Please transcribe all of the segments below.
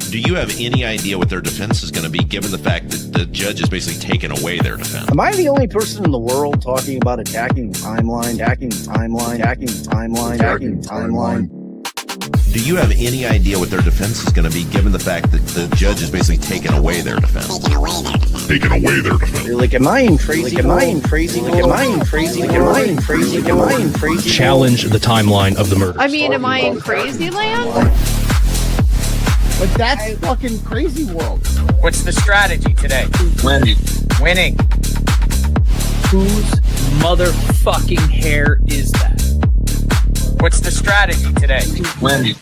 Do you have any idea what their defense is going to be, given the fact that the judge has basically taken away their defense? Am I the only person in the world talking about attacking the timeline, Do you have any idea what their defense is going to be, given the fact that the judge has basically taken away their defense? Like, am I in crazy? Challenge the timeline of the murders. I mean, am I in crazy land? But that's fucking crazy world. What's the strategy today? Winning. Whose motherfucking hair is that? What's the strategy today? Winning.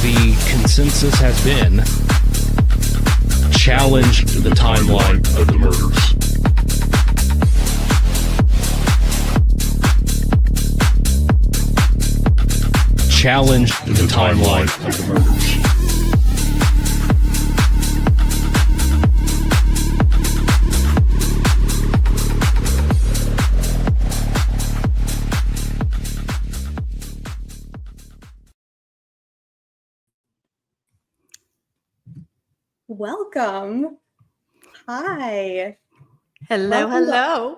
The consensus has been challenge the timeline of the murders. Challenge the timeline of the murders. Welcome. Hi. Hello.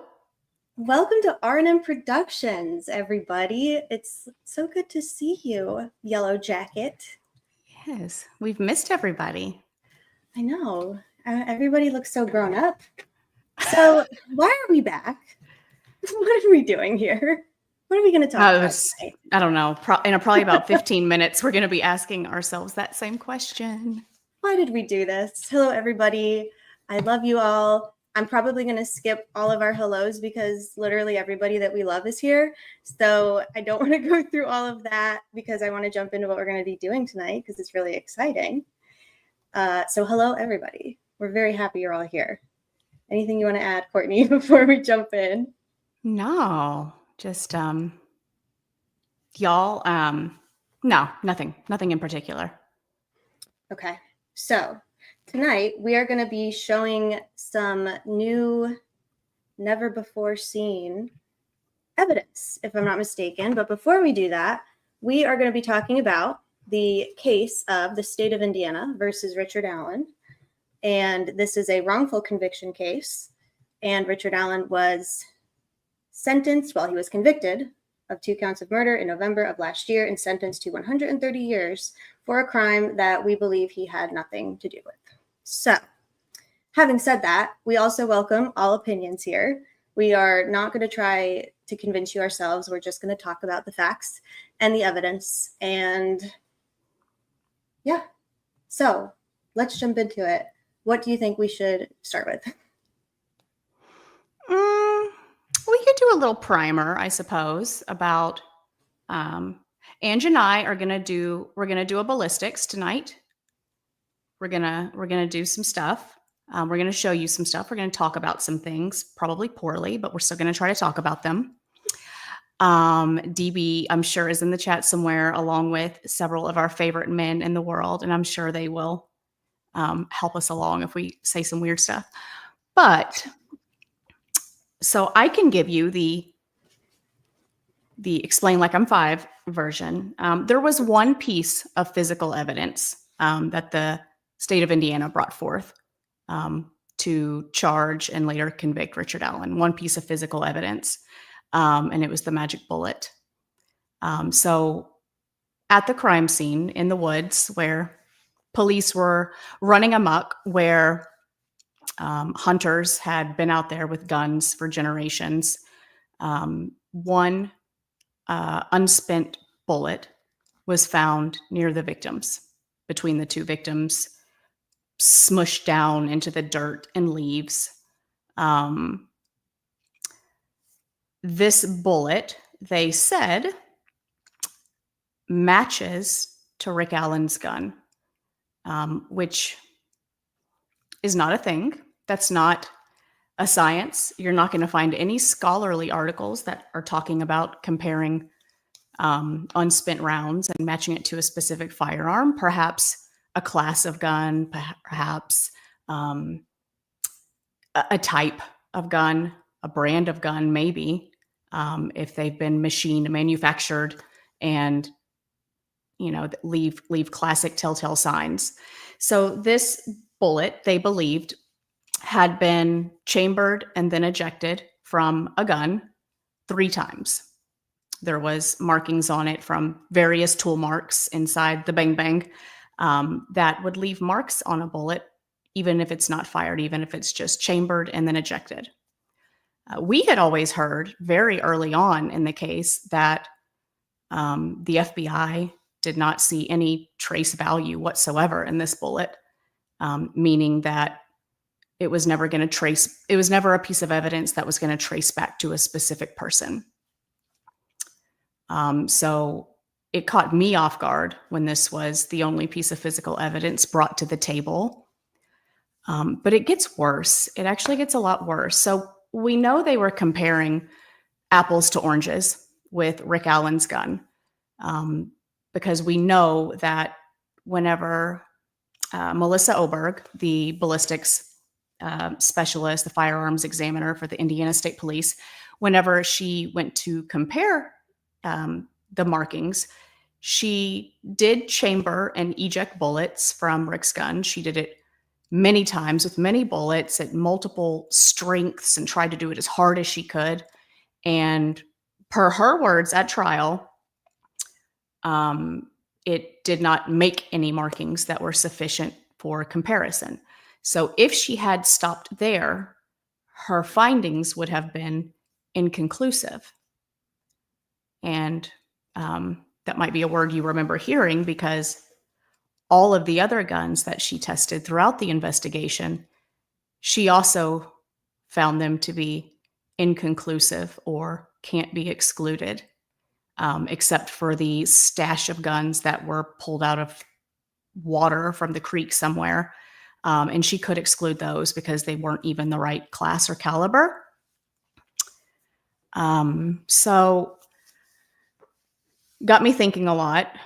Welcome to R&M Productions, everybody. It's so good to see you, Yellow Jacket. Yes, we've missed everybody. I know. Everybody looks so grown up. So why are we back? What are we doing here? What are we going to talk about today? I don't know. In probably about 15 minutes, we're going to be asking ourselves that same question. Why did we do this? Hello, everybody. I love you all. I'm probably going to skip all of our hellos because literally everybody that we love is here. So I don't want to go through all of that because I want to jump into what we're going to be doing tonight because it's really exciting. So hello, everybody. We're very happy you're all here. Anything you want to add, Courtney, before we jump in? No, just y'all. No, nothing in particular. Okay. So tonight we are going to be showing some new, never before seen evidence, if I'm not mistaken. But before we do that, we are going to be talking about the case of the state of Indiana versus Richard Allen. And this is a wrongful conviction case. And Richard Allen was sentenced, he was convicted of 2 counts of murder in November of last year and sentenced to 130 years for a crime that we believe he had nothing to do with. So, having said that, we also welcome all opinions here. We are not going to try to convince you ourselves. We're just going to talk about the facts and the evidence. And yeah, so let's jump into it. What do you think we should start with? We could do a little primer, I suppose, about Ange and I are we're gonna do a ballistics tonight. We're gonna do some stuff. We're gonna show you some stuff. We're gonna talk about some things, probably poorly, but we're still gonna try to talk about them. DB, I'm sure, is in the chat somewhere, along with several of our favorite men in the world, and I'm sure they will help us along if we say some weird stuff. But so I can give you the explain like I'm 5 version. There was one piece of physical evidence that the state of Indiana brought forth to charge and later convict Richard Allen. One piece of physical evidence, and it was the magic bullet. So at the crime scene in the woods where police were running amok, where hunters had been out there with guns for generations, one unspent bullet was found near the victims, between the 2 victims, smushed down into the dirt and leaves. This bullet, they said, matches to Rick Allen's gun, which is not a thing. That's not a science. You're not going to find any scholarly articles that are talking about comparing unspent rounds and matching it to a specific firearm, perhaps a class of gun, perhaps a type of gun, a brand of gun, maybe, if they've been machined, manufactured, and that leave classic telltale signs. So this bullet, they believed, had been chambered and then ejected from a gun 3 times. There was markings on it from various tool marks inside the bang bang that would leave marks on a bullet, even if it's not fired, even if it's just chambered and then ejected. We had always heard very early on in the case that the FBI did not see any trace value whatsoever in this bullet, meaning that it was never going to trace, it was never a piece of evidence that was going to trace back to a specific person. So it caught me off guard when this was the only piece of physical evidence brought to the table. But it gets worse. It actually gets a lot worse. So we know they were comparing apples to oranges with Rick Allen's gun, because we know that whenever Melissa Oberg, the ballistics specialist, the firearms examiner for the Indiana State Police, whenever she went to compare the markings, she did chamber and eject bullets from Rick's gun. She did it many times with many bullets at multiple strengths and tried to do it as hard as she could. And per her words at trial, it did not make any markings that were sufficient for comparison. So if she had stopped there, her findings would have been inconclusive. And that might be a word you remember hearing, because all of the other guns that she tested throughout the investigation, she also found them to be inconclusive or can't be excluded, except for the stash of guns that were pulled out of water from the creek somewhere. And she could exclude those because they weren't even the right class or caliber. So got me thinking a lot.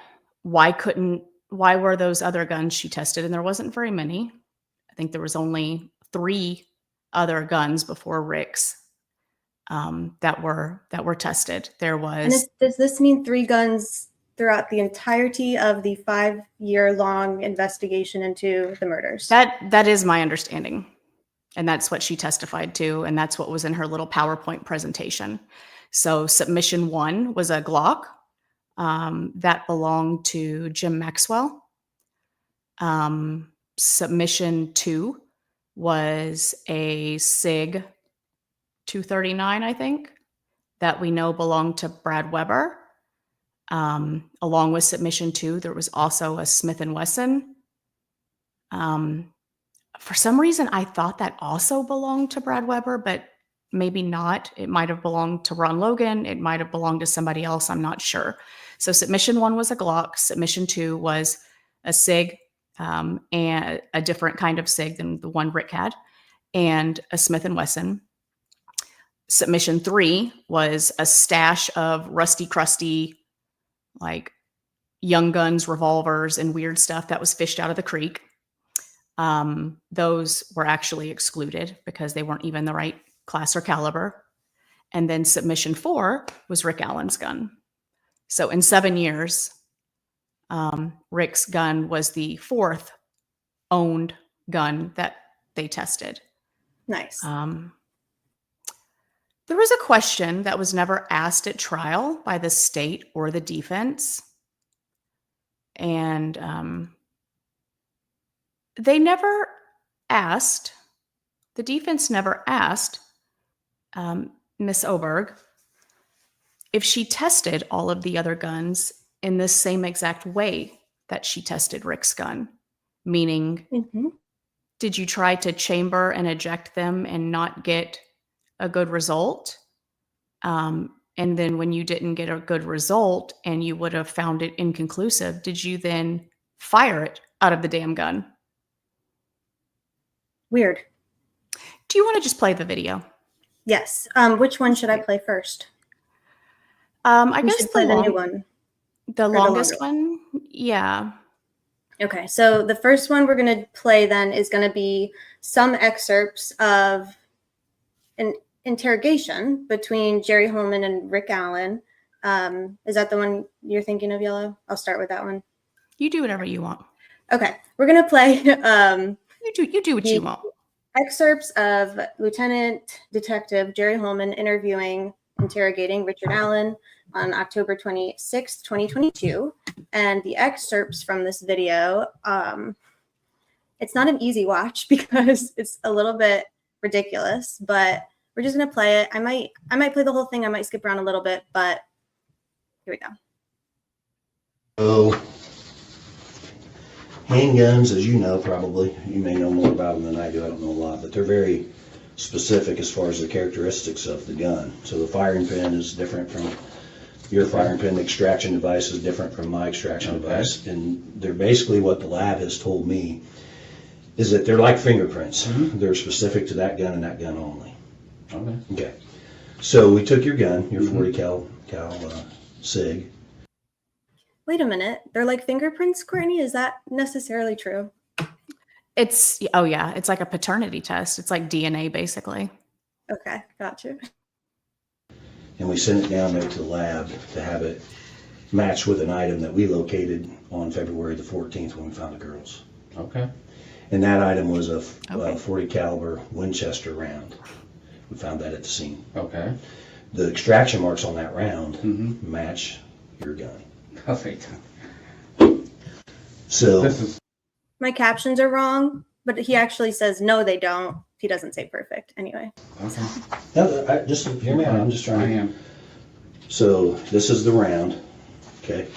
Why were those other guns she tested? And there wasn't very many. I think there was only 3 other guns before Rick's that were tested. There was. And does this mean 3 guns throughout the entirety of the 5-year-long investigation into the murders? That is my understanding. And that's what she testified to. And that's what was in her little PowerPoint presentation. So submission 1 was a Glock that belonged to Jim Maxwell. Submission 2 was a SIG 239, I think, that we know belonged to Brad Weber. Along with submission 2, there was also a Smith & Wesson. For some reason, I thought that also belonged to Brad Weber, but maybe not. It might have belonged to Ron Logan. It might have belonged to somebody else. I'm not sure. So submission 1 was a Glock. Submission 2 was a SIG, and a different kind of SIG than the one Rick had, and a Smith & Wesson. Submission 3 was a stash of rusty, crusty, like Young Guns revolvers and weird stuff that was fished out of the creek. Those were actually excluded because they weren't even the right class or caliber. And then submission 4 was Rick Allen's gun. So in 7 years, Rick's gun was the 4th owned gun that they tested. Nice. There was a question that was never asked at trial by the state or the defense. And they never asked, the defense never asked Miss Oberg if she tested all of the other guns in the same exact way that she tested Rick's gun. Meaning, did you try to chamber and eject them and not get a good result? And then when you didn't get a good result and you would have found it inconclusive, did you then fire it out of the damn gun? Weird. Do you want to just play the video? Yes. Which one should I play first? I guess play the new one. The longest one? Yeah. Okay. So the first one we're going to play then is going to be some excerpts of an interrogation between Jerry Holman and Rick Allen Is that the one you're thinking of, Yellow? I'll start with that one. You do whatever you want. Okay, we're gonna play You do what you want. excerpts of Lieutenant Detective Jerry Holman interrogating Richard Allen on October 26th, 2022. And the excerpts from this video, it's not an easy watch because it's a little bit ridiculous, but we're just gonna play it. I might play the whole thing. I might skip around a little bit, but here we go. So, handguns, as you know, probably, you may know more about them than I do. I don't know a lot, but they're very specific as far as the characteristics of the gun. So the firing pin is different from your firing pin. The extraction device is different from my extraction device. And they're basically, what the lab has told me is that they're like fingerprints. They're specific to that gun and that gun only. Okay. So we took your gun, your 40 cal SIG. Wait a minute. They're like fingerprints, Courtney? Is that necessarily true? It's like a paternity test. It's like DNA, basically. Okay, gotcha. And we sent it down there to the lab to have it match with an item that we located on February the 14th when we found the girls. Okay. And that item was a 40 caliber Winchester round. We found that at the scene. Okay. The extraction marks on that round match your gun. Perfect. So My captions are wrong, but he actually says no, they don't. He doesn't say perfect anyway. Okay. no, just hear me out. I'm just trying to. So this is the round. Okay.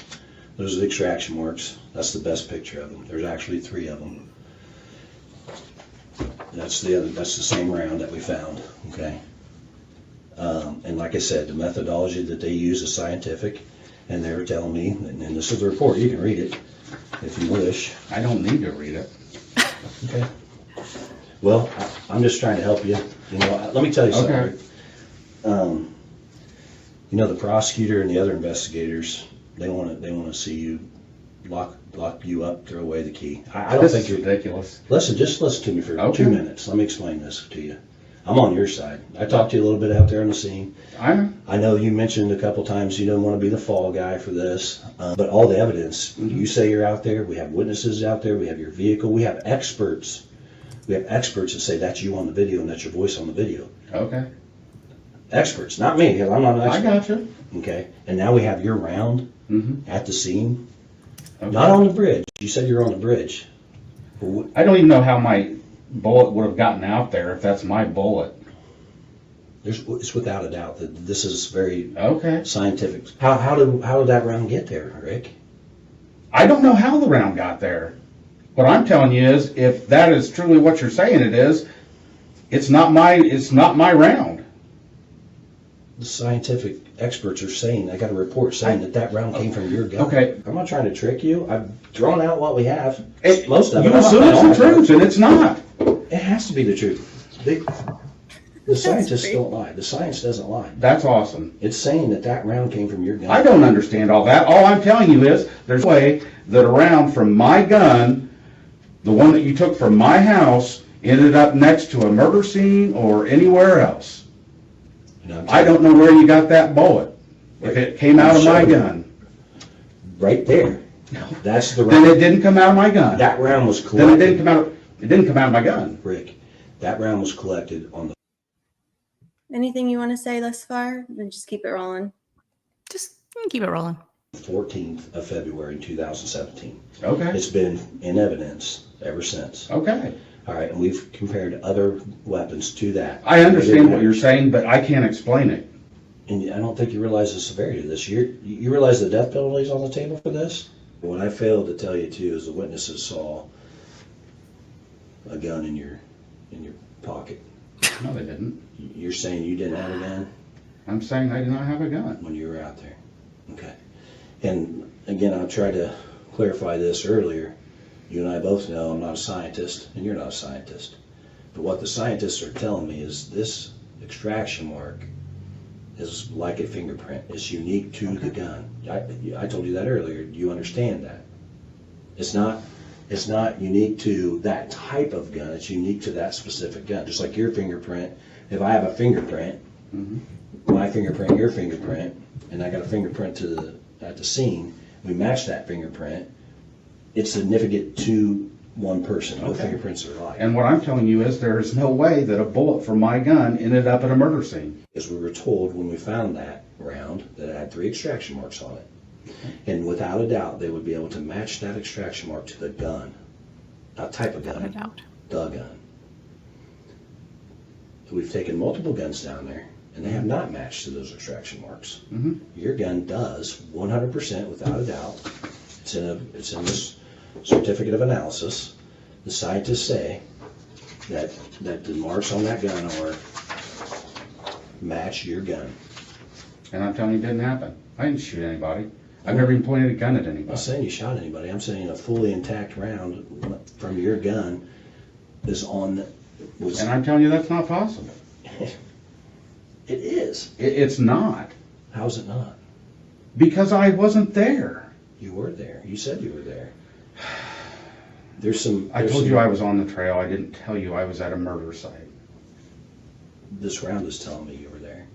Those are the extraction marks. That's the best picture of them. There's actually 3 of them. That's the same round that we found. Okay. And like I said, the methodology that they use is scientific, and they were telling me, and this is the report. You can read it if you wish. I don't need to read it. Okay. Well, I'm just trying to help you. You know, let me tell you something. Okay. You know, the prosecutor and the other investigators, they want to see you lock you up, throw away the key. I don't think you're ridiculous. Just listen to me for 2 minutes. Let me explain this to you. I'm on your side. I talked to you a little bit out there on the scene. I know you mentioned a couple times you don't want to be the fall guy for this, but all the evidence, you say you're out there, we have witnesses out there, we have your vehicle, we have experts. We have experts that say that's you on the video and that's your voice on the video. Okay. Experts, not me, because I'm not an expert. I got you. Okay, and now we have your round at the scene. Okay. Not on the bridge. You said you're on the bridge. I don't even know how my bullet would have gotten out there if that's my bullet. It's without a doubt that this is very scientific. How did that round get there, Rick? I don't know how the round got there. What I'm telling you is, if that is truly what you're saying it is, it's not my round. The scientific experts are saying, I got a report saying that round came from your gun. Okay. I'm not trying to trick you. I've drawn out what we have. Most of it. You assume it's the truth, and it's not. It has to be the truth. The scientists don't lie. The science doesn't lie. That's awesome. It's saying that round came from your gun. I don't understand all that. All I'm telling you is, there's a way that a round from my gun, the one that you took from my house, ended up next to a murder scene or anywhere else. I don't know where you got that bullet. If it came out of my gun. Right there. That's the round. Then it didn't come out of my gun. That round was collected. Then it didn't come out of my gun. Rick, that round was collected on the... Anything you want to say thus far? Then just keep it rolling. Just keep it rolling. 14th of February 2017. Okay. It's been in evidence ever since. Okay. All right, and we've compared other weapons to that. I understand what you're saying, but I can't explain it. And I don't think you realize the severity of this. You realize the death penalty is on the table for this? What I failed to tell you too is the witnesses saw a gun in your pocket. No, they didn't. You're saying you didn't have a gun? I'm saying I did not have a gun. When you were out there. Okay. And again, I tried to clarify this earlier. You and I both know I'm not a scientist, and you're not a scientist. But what the scientists are telling me is this extraction mark is like a fingerprint. It's unique to the gun. I told you that earlier. You understand that. It's not unique to that type of gun. It's unique to that specific gun. Just like your fingerprint. If I have a fingerprint, my fingerprint, your fingerprint, and I got a fingerprint at the scene, we match that fingerprint, it's significant to one person. Both fingerprints are alike. And what I'm telling you is there is no way that a bullet from my gun ended up at a murder scene. As we were told when we found that round, that it had 3 extraction marks on it. And without a doubt, they would be able to match that extraction mark to the gun. Not type of gun, Without a doubt. the gun. So we've taken multiple guns down there, and they have not matched to those extraction marks. Mhm. Your gun does, 100% without a doubt. It's in this certificate of analysis. The scientists say that the marks on that gun match your gun. And I'm telling you, it didn't happen. I didn't shoot anybody. I've never even pointed a gun at I'm not anybody. saying you shot anybody. I'm saying a fully intact round from your gun is on. And I'm telling you, that's not possible. It is. It's not. How's it not? Because I wasn't there. You were there. You said you were there. I told you I was on the trail. I didn't tell you I was at a murder site. This round is telling me you were there.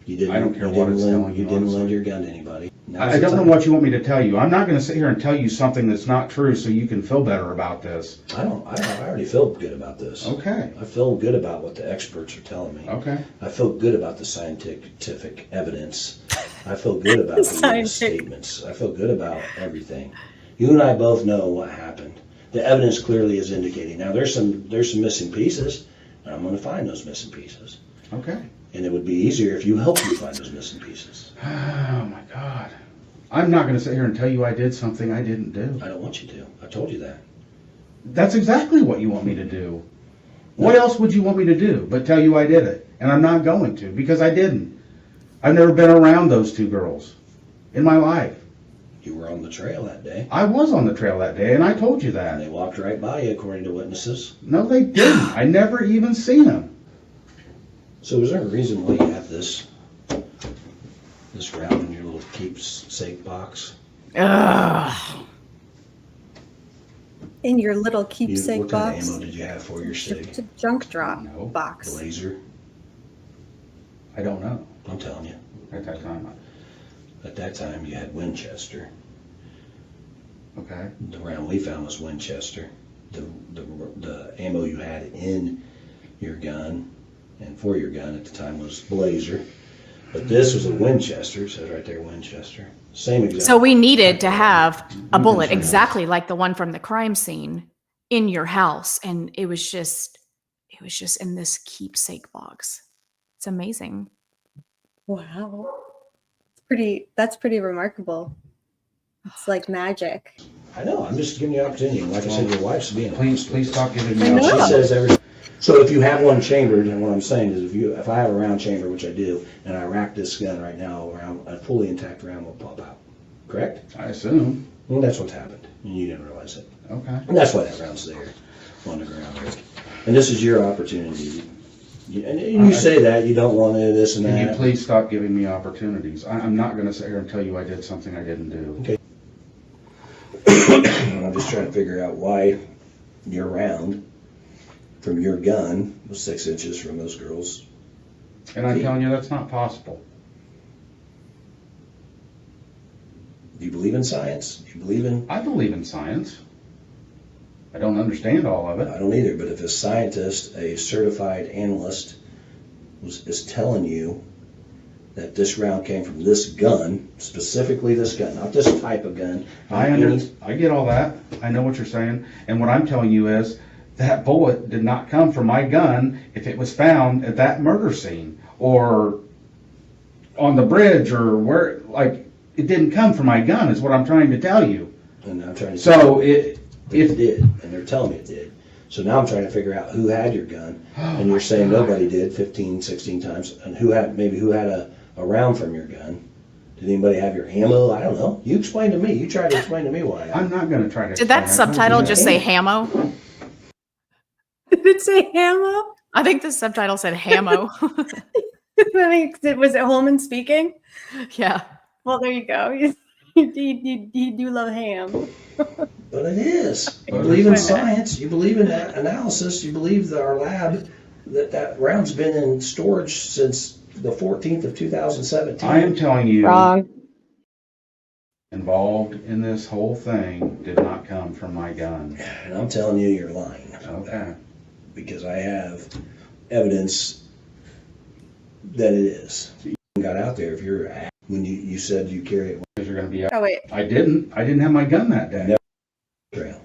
You didn't. I don't care what it's telling you, You didn't honestly. lend your gun to anybody. I don't know what you want me to tell you. I'm not going to sit here and tell you something that's not true so you can feel better about this. I already feel good about this. Okay. I feel good about what the experts are telling me. Okay. I feel good about the scientific evidence. I feel good about the witness statements. I feel good about everything. You and I both know what happened. The evidence clearly is indicating. Now there's some missing pieces, and I'm going to find those missing pieces. Okay. And it would be easier if you helped me find those missing pieces. Oh my God. I'm not going to sit here and tell you I did something I didn't do. I don't want you to. I told you that. That's exactly what you want me to do. What else would you want me to do but tell you I did it? And I'm not going to, because I didn't. I've never been around those 2 girls in my life. You were on the trail that day, I was on the trail that day, and I told you and that. they walked right by you, according to witnesses. No, they didn't. I never even seen them. So is there a reason why you have this round in your little keepsake box? Ugh. In your little keepsake What kind box. of ammo did you have for your SIG? It's a junk drop No. box. Laser? I don't know. I'm telling you. At that time. At that time, you had Winchester. Okay. The round we found was Winchester. The ammo you had in your gun and for your gun at the time was Blazer. But this was a Winchester. It says right there, Winchester. Same exact. So we needed to have a bullet exactly like the one from the crime scene in your house. And it was just in this keepsake box. It's amazing. Wow. That's pretty remarkable. It's like magic. I know. I'm just giving you an opportunity. Like I said, your wife's being honest. Please stop giving I me know. She says every. So if you have one chambered, and what I'm saying is, if I have a round chamber, which I do, and I rack this gun right now around a fully intact round will pop out. Correct? I assume. Well, that's what's happened, and you didn't realize it. Okay. And that's why that round's there on the ground, Rick. And this is your opportunity. And you say that you don't want to this and Can you that. please stop giving me opportunities? I'm not going to sit here and tell you I did something I didn't do. Okay. I'm just trying to figure out why your round from your gun was 6 inches from those girls. And I'm telling you that's not possible. Do you believe in science? Do you believe in... I believe in science. I don't understand all of it. I don't either, but if a scientist, a certified analyst, is telling you that this round came from this gun, specifically this gun, not this type of gun. I get all that. I know what you're saying. And what I'm telling you is that bullet did not come from my gun if it was found at that murder scene or on the bridge or where, like, it didn't come from my gun is what I'm trying to tell you. And I'm trying to So it did, and they're telling me it did. So now I'm trying to figure out who had your gun, and you're saying nobody did 15, 16 times, and who had a round from your gun. Did anybody have your ammo? I don't know. You explain to me. You try to explain to me why. I'm not going to try to. Did that explain. subtitle just say Hamo? Did it say Hamo? I think the subtitle said Hamo. Was it Holman speaking? Yeah. Well, there you go. You do love ham. But it is. You believe in science. You believe in analysis. You believe that our lab That round's been in storage since the 14th of 2017. I am telling you, Wrong. involved in this whole thing did not come from my gun. And I'm telling you, you're lying. Okay. Because I have evidence that it is. You got out there if you're when you said you carry it. Because you're going to be out. Oh, wait. I didn't have my gun that day. Trail.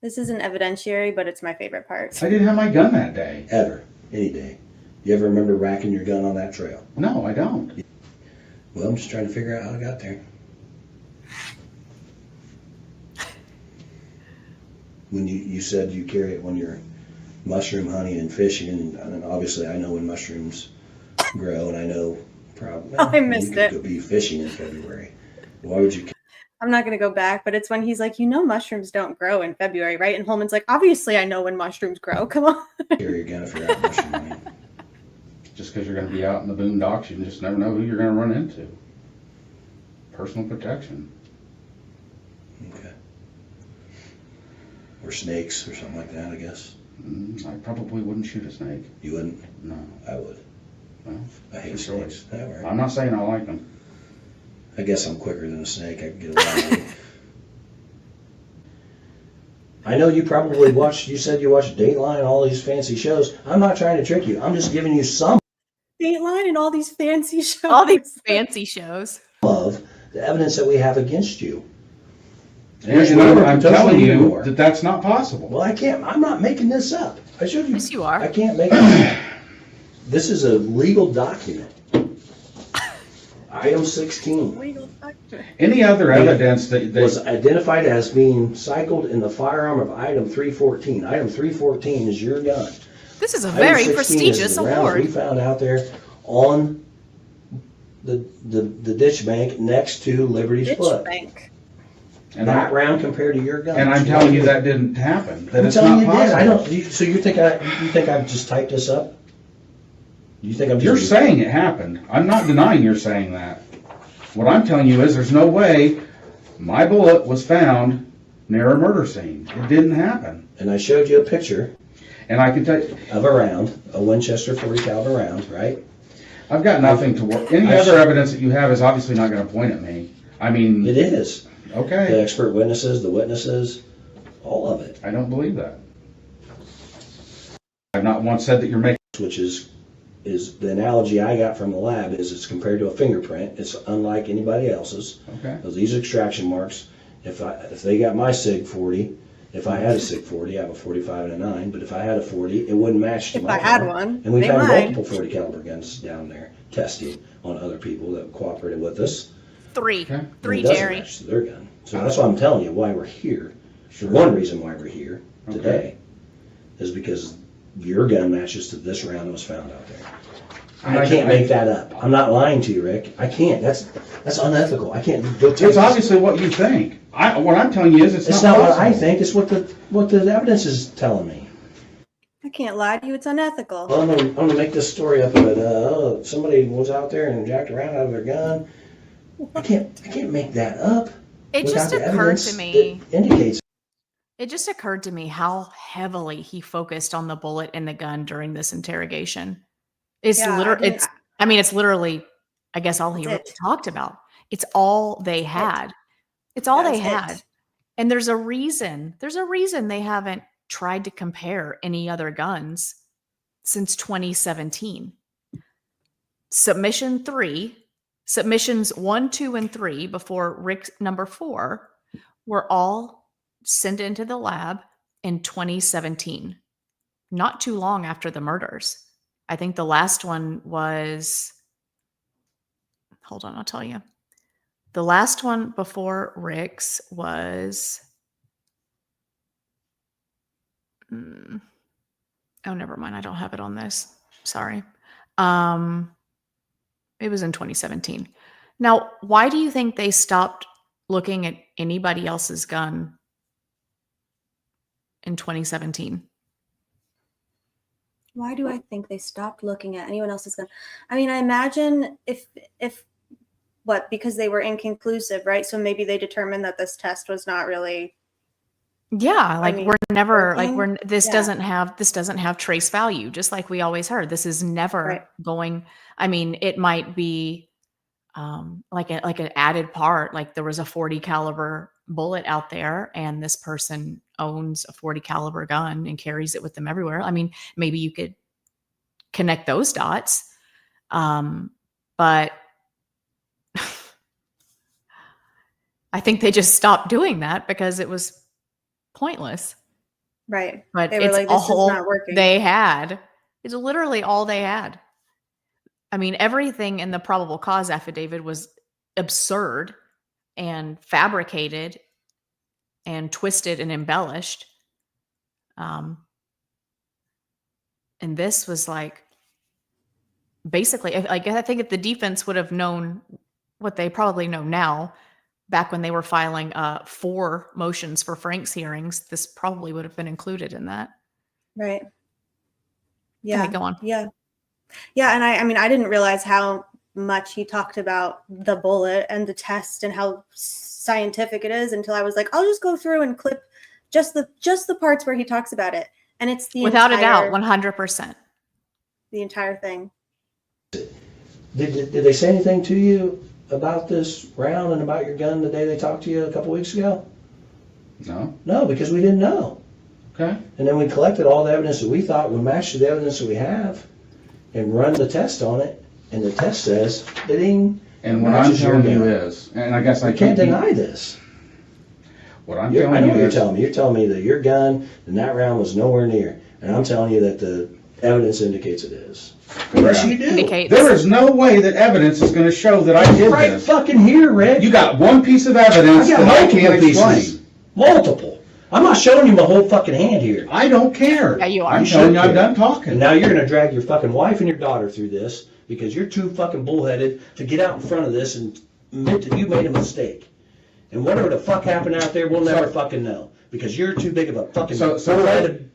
This is an evidentiary, but it's my favorite part. I didn't have my gun that day. Ever. Any day. You ever remember racking your gun on that trail? No, I don't. Well, I'm just trying to figure out how I got there. When you said you carry it when you're mushroom hunting and fishing, and obviously I know when mushrooms grow, and I know probably I missed you could it. go be fishing in February. Why would you I'm not going to go back, but it's when he's like, mushrooms don't grow in February, right? And Holman's like, obviously I know when mushrooms grow. Come on. carry your gun if you're out mushroom hunting? Just because you're going to be out in the boondocks, you just never know who you're going to run into. Personal protection. Okay. Or snakes or something like that, I guess. I probably wouldn't shoot a snake. You wouldn't? No. I would. Well, I hate it's your snakes. choice. All right. I'm not saying I like them. I guess I'm quicker than a snake. I can get away. I know you probably watched, you said you watched Dateline, all these fancy shows. I'm not trying to trick you. I'm just giving you some Dateline and all these fancy shows. All these fancy shows. of the evidence that we have against you. And I'm telling you that that's not possible. Well, I can't, I'm not making this up. I showed you. Yes, you are. I can't make it up. This is a legal document. Item 16 Legal doctor. Any other evidence that was identified as being cycled in the firearm of item 314. Item 314 is your gun. This is a Item very 16 prestigious is the round we award. found out there on the ditch bank next to Liberty's Ditch Foot. bank. and, That round compared to your gun. and I'm telling you that didn't happen. That I'm it's telling not you possible. that. I don't. So you think I've just typed this up? You think I'm just? You're saying it happened. I'm not denying you're saying that. What I'm telling you is there's no way my bullet was found near a murder scene. It didn't happen. And I showed you a picture And I can tell you, of a round, a Winchester 40 caliber round, right? I've got nothing to work. Any other evidence that you have is obviously not going to point at me. I mean, It is. The okay, expert witnesses, the witnesses, all of it. I don't believe that. I've not once said that you're making. Which is the analogy I got from the lab is it's compared to a fingerprint. It's unlike anybody else's. Okay. Because these extraction marks, if they got my SIG 40, if I had a SIG 40, I have a 45 and a 9, but if I had a 40, it wouldn't match to If my I had gun. one, And we they found might. multiple 40 caliber guns down there testing on other people that cooperated with us. Three. Okay. And Three, it doesn't Jerry. match to their gun. So that's why I'm telling you why we're here. One reason why we're here today is because your gun matches to this round that was found out there. I can't make that up. I'm not lying to you, Rick. I can't. That's unethical. I can't go take It's obviously what you think. What I'm telling you is It's not not what I possible. think. It's what the evidence is telling me. I can't lie to you. It's unethical. Well, I'm gonna make this story up. But somebody was out there and jacked around out of their gun. I can't make that up. It without just the occurred evidence to me. that indicates. It just occurred to me how heavily he focused on the bullet in the gun during this interrogation. It's Yeah, literally, it's literally, I guess, all he That's really it. talked about. It's all they had. It's all they That's had. it. And there's a reason they haven't tried to compare any other guns since 2017. Submissions 1, 2, and 3 before Rick number 4 were all sent into the lab in 2017, not too long after the murders. I think the last one was, hold on, I'll tell you. The last one before Rick's was, oh, never mind. I don't have it on this. Sorry. It was in 2017. Now, why do you think they stopped looking at anybody else's gun in 2017? Why do I think they stopped looking at anyone else's gun? I mean, I imagine if because they were inconclusive, right? So maybe they determined that this test was not really Yeah, like mean, we're never like working? this Yeah. doesn't have trace value, just like we always heard. This is never Right. going. I mean, it might be like an added part. Like there was a 40 caliber bullet out there, and this person owns a 40 caliber gun and carries it with them everywhere. I mean, maybe you could connect those dots, but I think they just stopped doing that because it was pointless. Right. But They were it's like, this is all not working. they had. It's literally all they had. I mean, everything in the probable cause affidavit was absurd and fabricated and twisted and embellished. And this was like basically, like I think if the defense would have known what they probably know now, back when they were filing 4 motions for Frank's hearings, this probably would have been included in that. Right. Yeah. Okay, go on. Yeah. Yeah. And I mean, I didn't realize how much he talked about the bullet and the test and how scientific it is until I was like, I'll just go through and clip just the parts where he talks about it. And it's the Without entire, a doubt, 100%. the entire thing. Did they say anything to you about this round and about your gun the day they talked to you a couple weeks ago? No? No, because we didn't know. Okay. And then we collected all the evidence that we thought would match the evidence that we have and run the test on it. And the test says, ding. And what I'm telling you is, and I guess I You can't deny this. What I'm I telling know you what you're is, telling me. You're telling me that your gun and that round was nowhere near. And I'm telling you that the evidence indicates it is. Yes, you do. Indicates. there is no way that evidence is going to show that I did Right this. fucking here, Rick. You got one piece of evidence I got that I multiple can't pieces. explain. Multiple. I'm not showing you my whole fucking hand here. I don't care. Yeah, you are. I'm You telling should you I'm care. done And talking. now you're gonna drag your fucking wife and your daughter through this because you're too fucking bullheaded to get out in front of this and admit that you made a mistake. And whatever the fuck happened out there, we'll never fucking know because you're too big of a fucking So- bullheaded.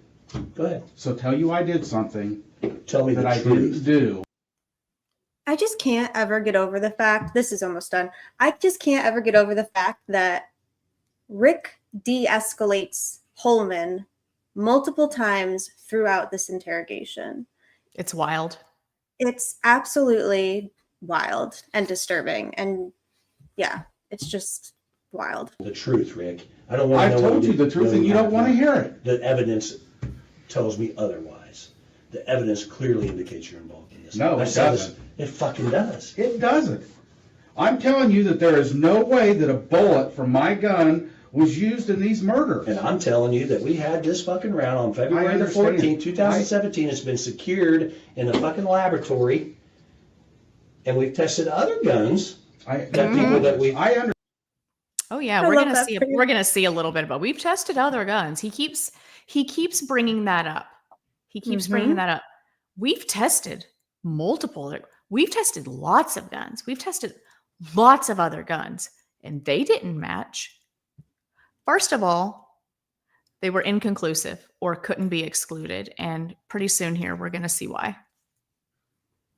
Go ahead. So tell you I did something Tell me that the I truth. didn't do. I just can't ever get over the fact, this is almost done. I just can't ever get over the fact that Rick de-escalates Holman multiple times throughout this interrogation. It's wild. It's absolutely wild and disturbing. And yeah, it's just wild. The truth, Rick. I don't want I've to know told you the truth and you don't want to hear it. The evidence tells me otherwise. The evidence clearly indicates you're involved in this. No, I it said this- doesn't. It fucking does. It doesn't. I'm telling you that there is no way that a bullet from my gun was used in these murders. And I'm telling you that we had this fucking round on I February the understand. 14th, 2017. It's been secured in a fucking laboratory. And we've tested other guns that people that we... I understand. Oh yeah, I we're love gonna that see. for you. We're gonna see a little bit about. We've tested other guns. He keeps bringing that up. He keeps bringing that up. We've tested multiple. We've tested lots of guns. We've tested lots of other guns, and they didn't match. First of all, they were inconclusive or couldn't be excluded, and pretty soon here we're gonna see why.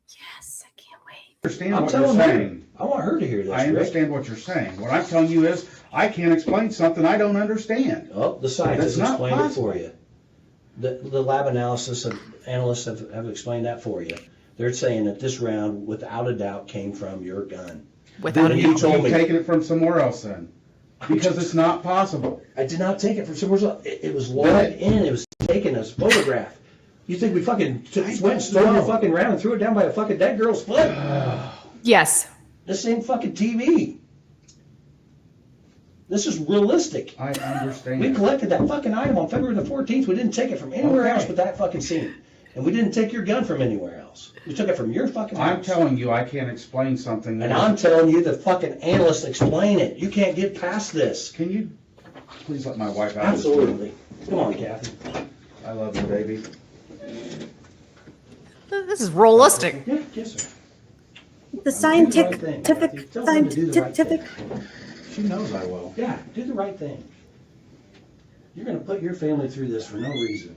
Yes, I can't wait. Understand I'm what you're telling her. saying. I want her to hear this, I Rick. understand what you're saying. What I'm telling you is I can't explain something I don't understand. Oh, the scientists That's not explained it possible. for you. The lab analysis analysts have explained that for you. They're saying that this round, without a doubt, came from your gun. Without Then a you doubt. told you've me. taken it from somewhere else then. Because it's not possible. I did not take it from somewhere else. It was logged in. It was taken as a photograph. You think we fucking went and stole your fucking round and threw it down by a fucking dead girl's foot? Yes. This ain't fucking TV. This is realistic. I understand. We collected that fucking item on February the 14th. We didn't take it from anywhere else but that fucking scene. And we didn't take your gun from anywhere else. We took it from your fucking house. I'm telling you I can't explain something. And I'm telling you, the fucking analysts explain it. You can't get past this. Can you please let my wife out? Absolutely. Come on, Kathy. I love you, baby. This is realistic. Yeah, kiss her. The scientific, thing, Kathy. Tell them to do the right scientific. She knows I will. Yeah, do the right thing. You're going to put your family through this for no reason.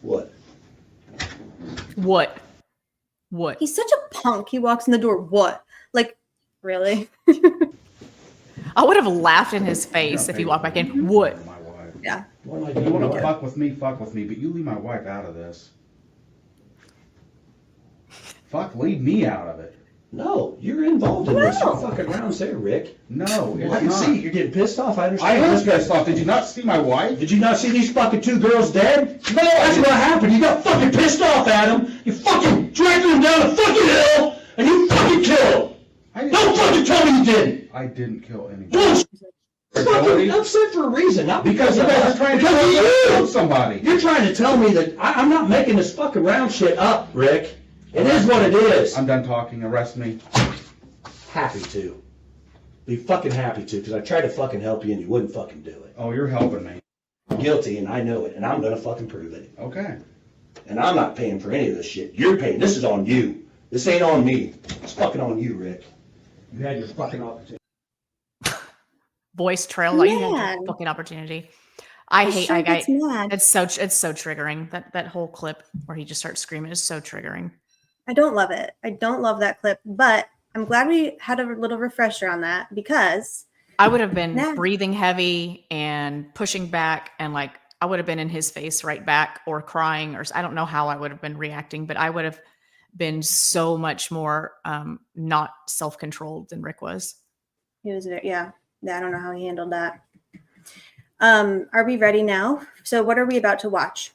What? What? What? He's such a punk. He walks in the door. What? Like, really? I would have laughed in his face if he walked back in. Would. My wife. Yeah. What am I You doing? want to here? fuck with me, but you leave my wife out of this. Fuck, leave me out of it. No, you're involved in this. No. You're fucking rounds there, Rick. No, Well, I it's can see not. you're getting pissed off. I I understand. was pissed off. Did you not see my wife? Did you not see these fucking two girls dead? No, that's what happened. You got fucking pissed off at them. You fucking dragged them down a fucking hill, and you fucking killed them. Don't fucking tell me you didn't. I didn't kill anyone. Bullshit. Fucking upset for a reason, not Because you guys are trying to because of kill you. somebody. You're trying to tell me that I'm not making this fucking round shit up, Rick. It is what it is. I'm done talking. Arrest me. Happy to. Be fucking happy to, because I tried to fucking help you and you wouldn't fucking do it. Oh, you're helping me. I'm guilty and I know it, and I'm gonna fucking prove it. Okay. And I'm not paying for any of this shit. You're paying. This is on you. This ain't on me. It's fucking on you, Rick. You had your fucking opportunity. Voice trail like you had Man. your fucking opportunity. I hate. Sure I gets mad. It's so triggering. That whole clip where he just starts screaming is so triggering. I don't love it. I don't love that clip, but I'm glad we had a little refresher on that because I would have been Nah. breathing heavy and pushing back, and like I would have been in his face right back, or crying, or I don't know how I would have been reacting, but I would have been so much more not self-controlled than Rick was. he was yeah. I don't know how he handled that. Are we ready now? So what are we about to watch?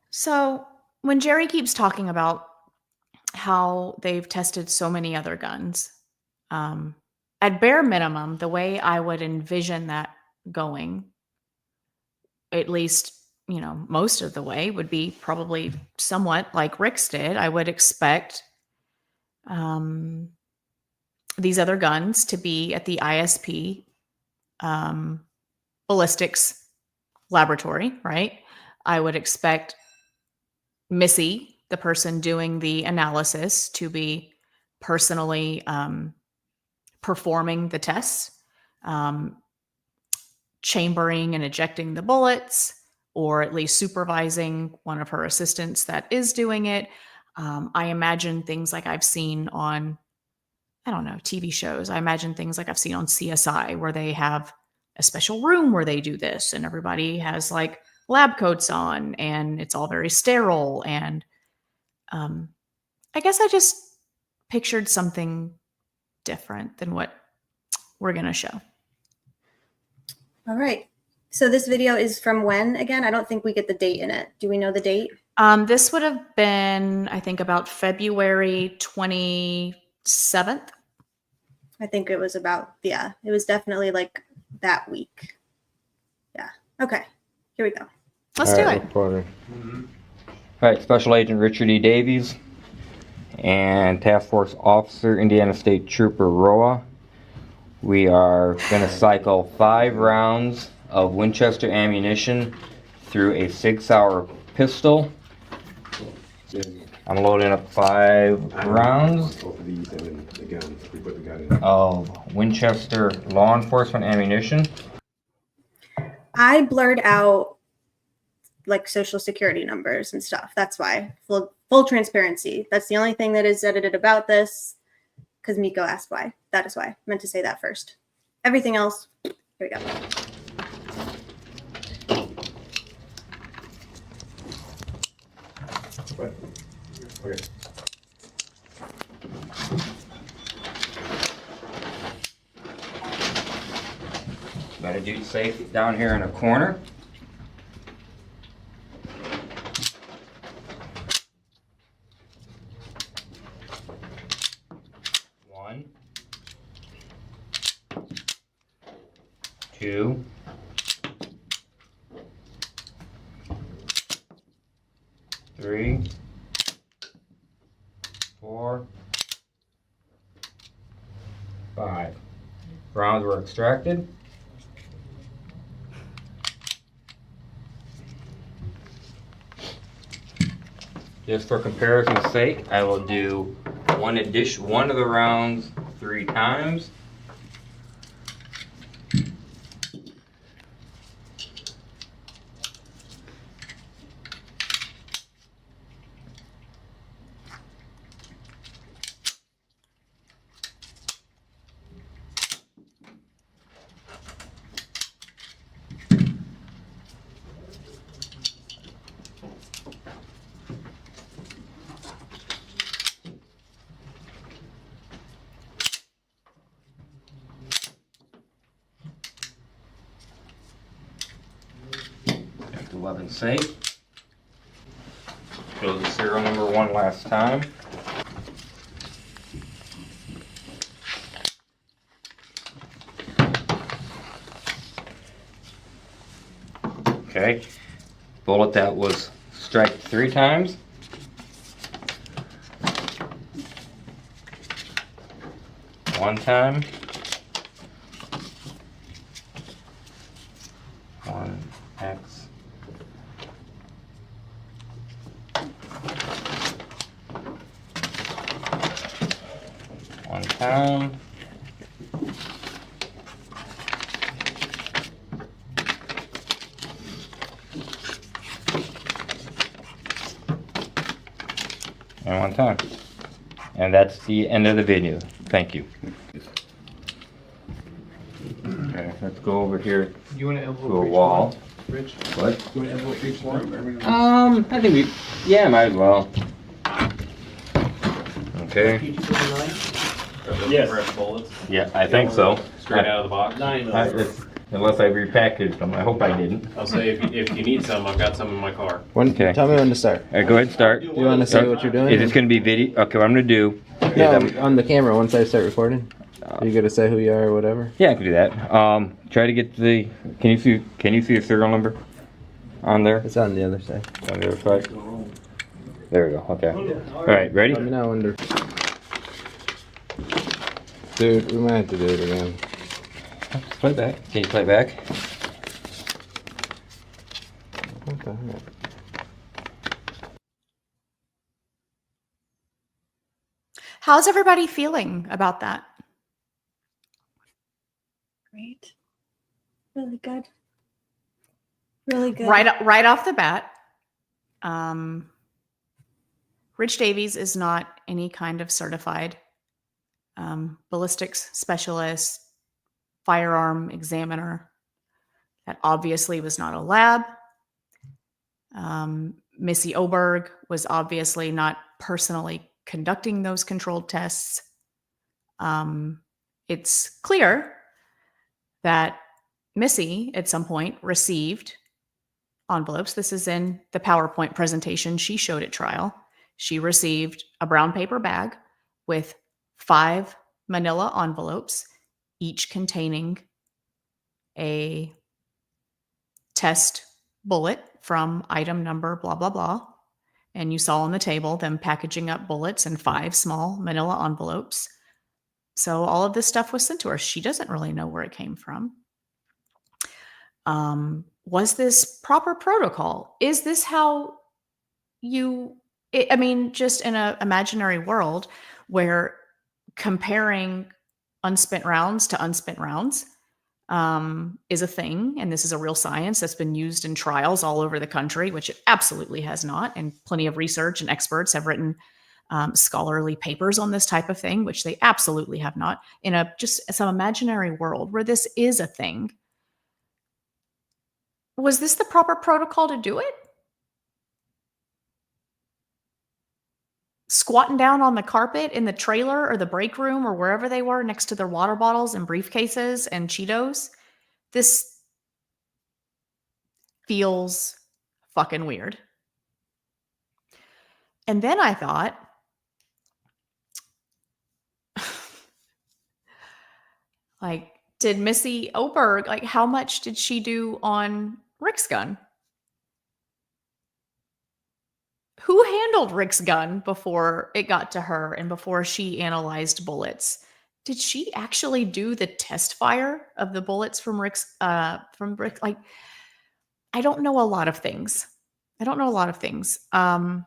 So when Jerry keeps talking about how they've tested so many other guns, at bare minimum, the way I would envision that going, at least, you know, most of the way, would be probably somewhat like Rick's did. I would expect these other guns to be at the ISP Ballistics laboratory, right? I would expect Missy, the person doing the analysis, to be personally performing the tests, chambering and ejecting the bullets, or at least supervising one of her assistants that is doing it. I imagine things like I've seen on, I don't know, TV shows. I imagine things like I've seen on CSI, where they have a special room where they do this and everybody has like lab coats on and it's all very sterile. And I guess I just pictured something different than what we're going to show. All right. So this video is from when again? I don't think we get the date in it. Do we know the date? This would have been, I think, about February 27th. I think it was about, yeah, it was definitely like that week. Yeah. Okay. Here we go. Let's do it. Reporter. All right, Special Agent Richard E. Davies and Task Force Officer Indiana State Trooper Roa. We are going to cycle 5 rounds of Winchester ammunition through a 6-hour pistol. I'm loading up 5 rounds of Winchester law enforcement ammunition. I blurred out like social security numbers and stuff. That's why. Full transparency. That's the only thing that is edited about this, because Miko asked why. That is why. I meant to say that first. Everything else, here we go. Okay. Got a dude safe down here in a corner. One, 2, 3, 4, 5. Rounds were extracted. Just for comparison's sake, I will do one of the rounds 3 times. 11 safe. Show the serial number one last time. Okay. Bullet that was struck 3 times. One time. One X. One time. And one time. And that's the end of the video. Thank you. Okay, let's go over here You want to to a envelope wall. Rich? What? You want to envelope each one? I think we, yeah, might as well. Okay. Yes. Yeah, I think so. Straight out of the box. 9 Unless I repackaged them. I hope I didn't. I'll say if you need some, I've got some in my car. Okay. Tell me when to start. All right, go ahead and start. Do you want to say what you're doing? Is this going to be video? Okay, what I'm going to do is No, on the camera once I start recording. Are you gonna say who you are or whatever? yeah, I can do that. Try to get the. Can you see the serial number on there? It's on the other side. On the other side. There we go. Okay. All right, ready? Let me know when to. Dude, we might have to do it again. Play back. Can you play back? What the heck? How's everybody feeling about that? Great. Really good. Really good. Right off the bat, Rich Davies is not any kind of certified ballistics specialist, firearm examiner. That obviously was not a lab. Missy Oberg was obviously not personally conducting those controlled tests. It's clear that Missy at some point received envelopes. This is in the PowerPoint presentation she showed at trial. She received a brown paper bag with 5 manila envelopes, each containing a test bullet from item number blah, blah, blah. And you saw on the table them packaging up bullets in 5 small manila envelopes. So all of this stuff was sent to her. She doesn't really know where it came from. Was this proper protocol? Is this how just in an imaginary world where comparing unspent rounds to unspent rounds is a thing, and this is a real science that's been used in trials all over the country, which it absolutely has not, and plenty of research and experts have written scholarly papers on this type of thing, which they absolutely have not, in just some imaginary world where this is a thing. Was this the proper protocol to do it? Squatting down on the carpet in the trailer or the break room or wherever they were next to their water bottles and briefcases and Cheetos? This feels fucking weird. And then I thought, like, did Missy Oberg, like, how much did she do on Rick's gun? Who handled Rick's gun before it got to her and before she analyzed bullets? Did she actually do the test fire of the bullets from Rick? Like, I don't know a lot of things. And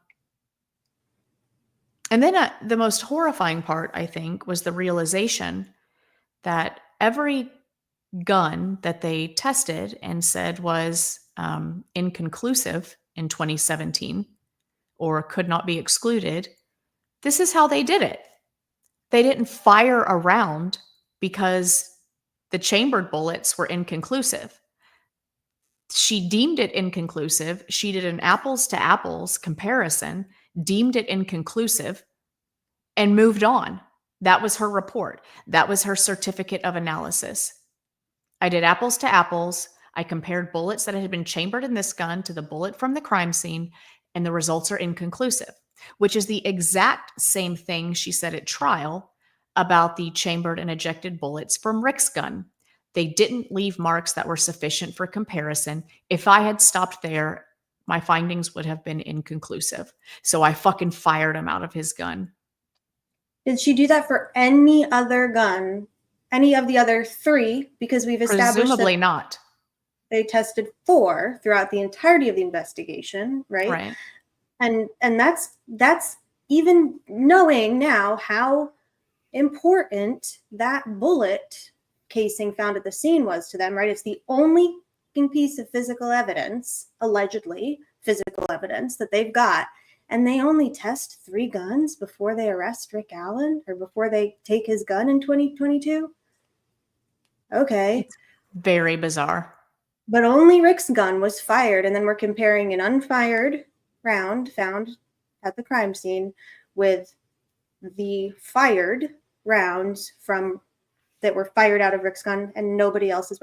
then the most horrifying part, I think, was the realization that every gun that they tested and said was inconclusive in 2017 or could not be excluded, this is how they did it. They didn't fire a round because the chambered bullets were inconclusive. She deemed it inconclusive. She did an apples to apples comparison, deemed it inconclusive, and moved on. That was her report. That was her certificate of analysis. I did apples to apples. I compared bullets that had been chambered in this gun to the bullet from the crime scene, and the results are inconclusive, which is the exact same thing she said at trial about the chambered and ejected bullets from Rick's gun. They didn't leave marks that were sufficient for comparison. If I had stopped there, my findings would have been inconclusive. So I fucking fired him out of his gun. Did she do that for any other gun? Any of the other 3? Because we've established Presumably that not. they tested 4 throughout the entirety of the investigation, right? Right. And that's even knowing now how important that bullet casing found at the scene was to them, right? It's the only piece of physical evidence, allegedly physical evidence, that they've got. And they only test 3 guns before they arrest Rick Allen, or before they take his gun in 2022. Okay. It's very bizarre. But only Rick's gun was fired, and then we're comparing an unfired round found at the crime scene with the fired rounds from that were fired out of Rick's gun, and nobody else's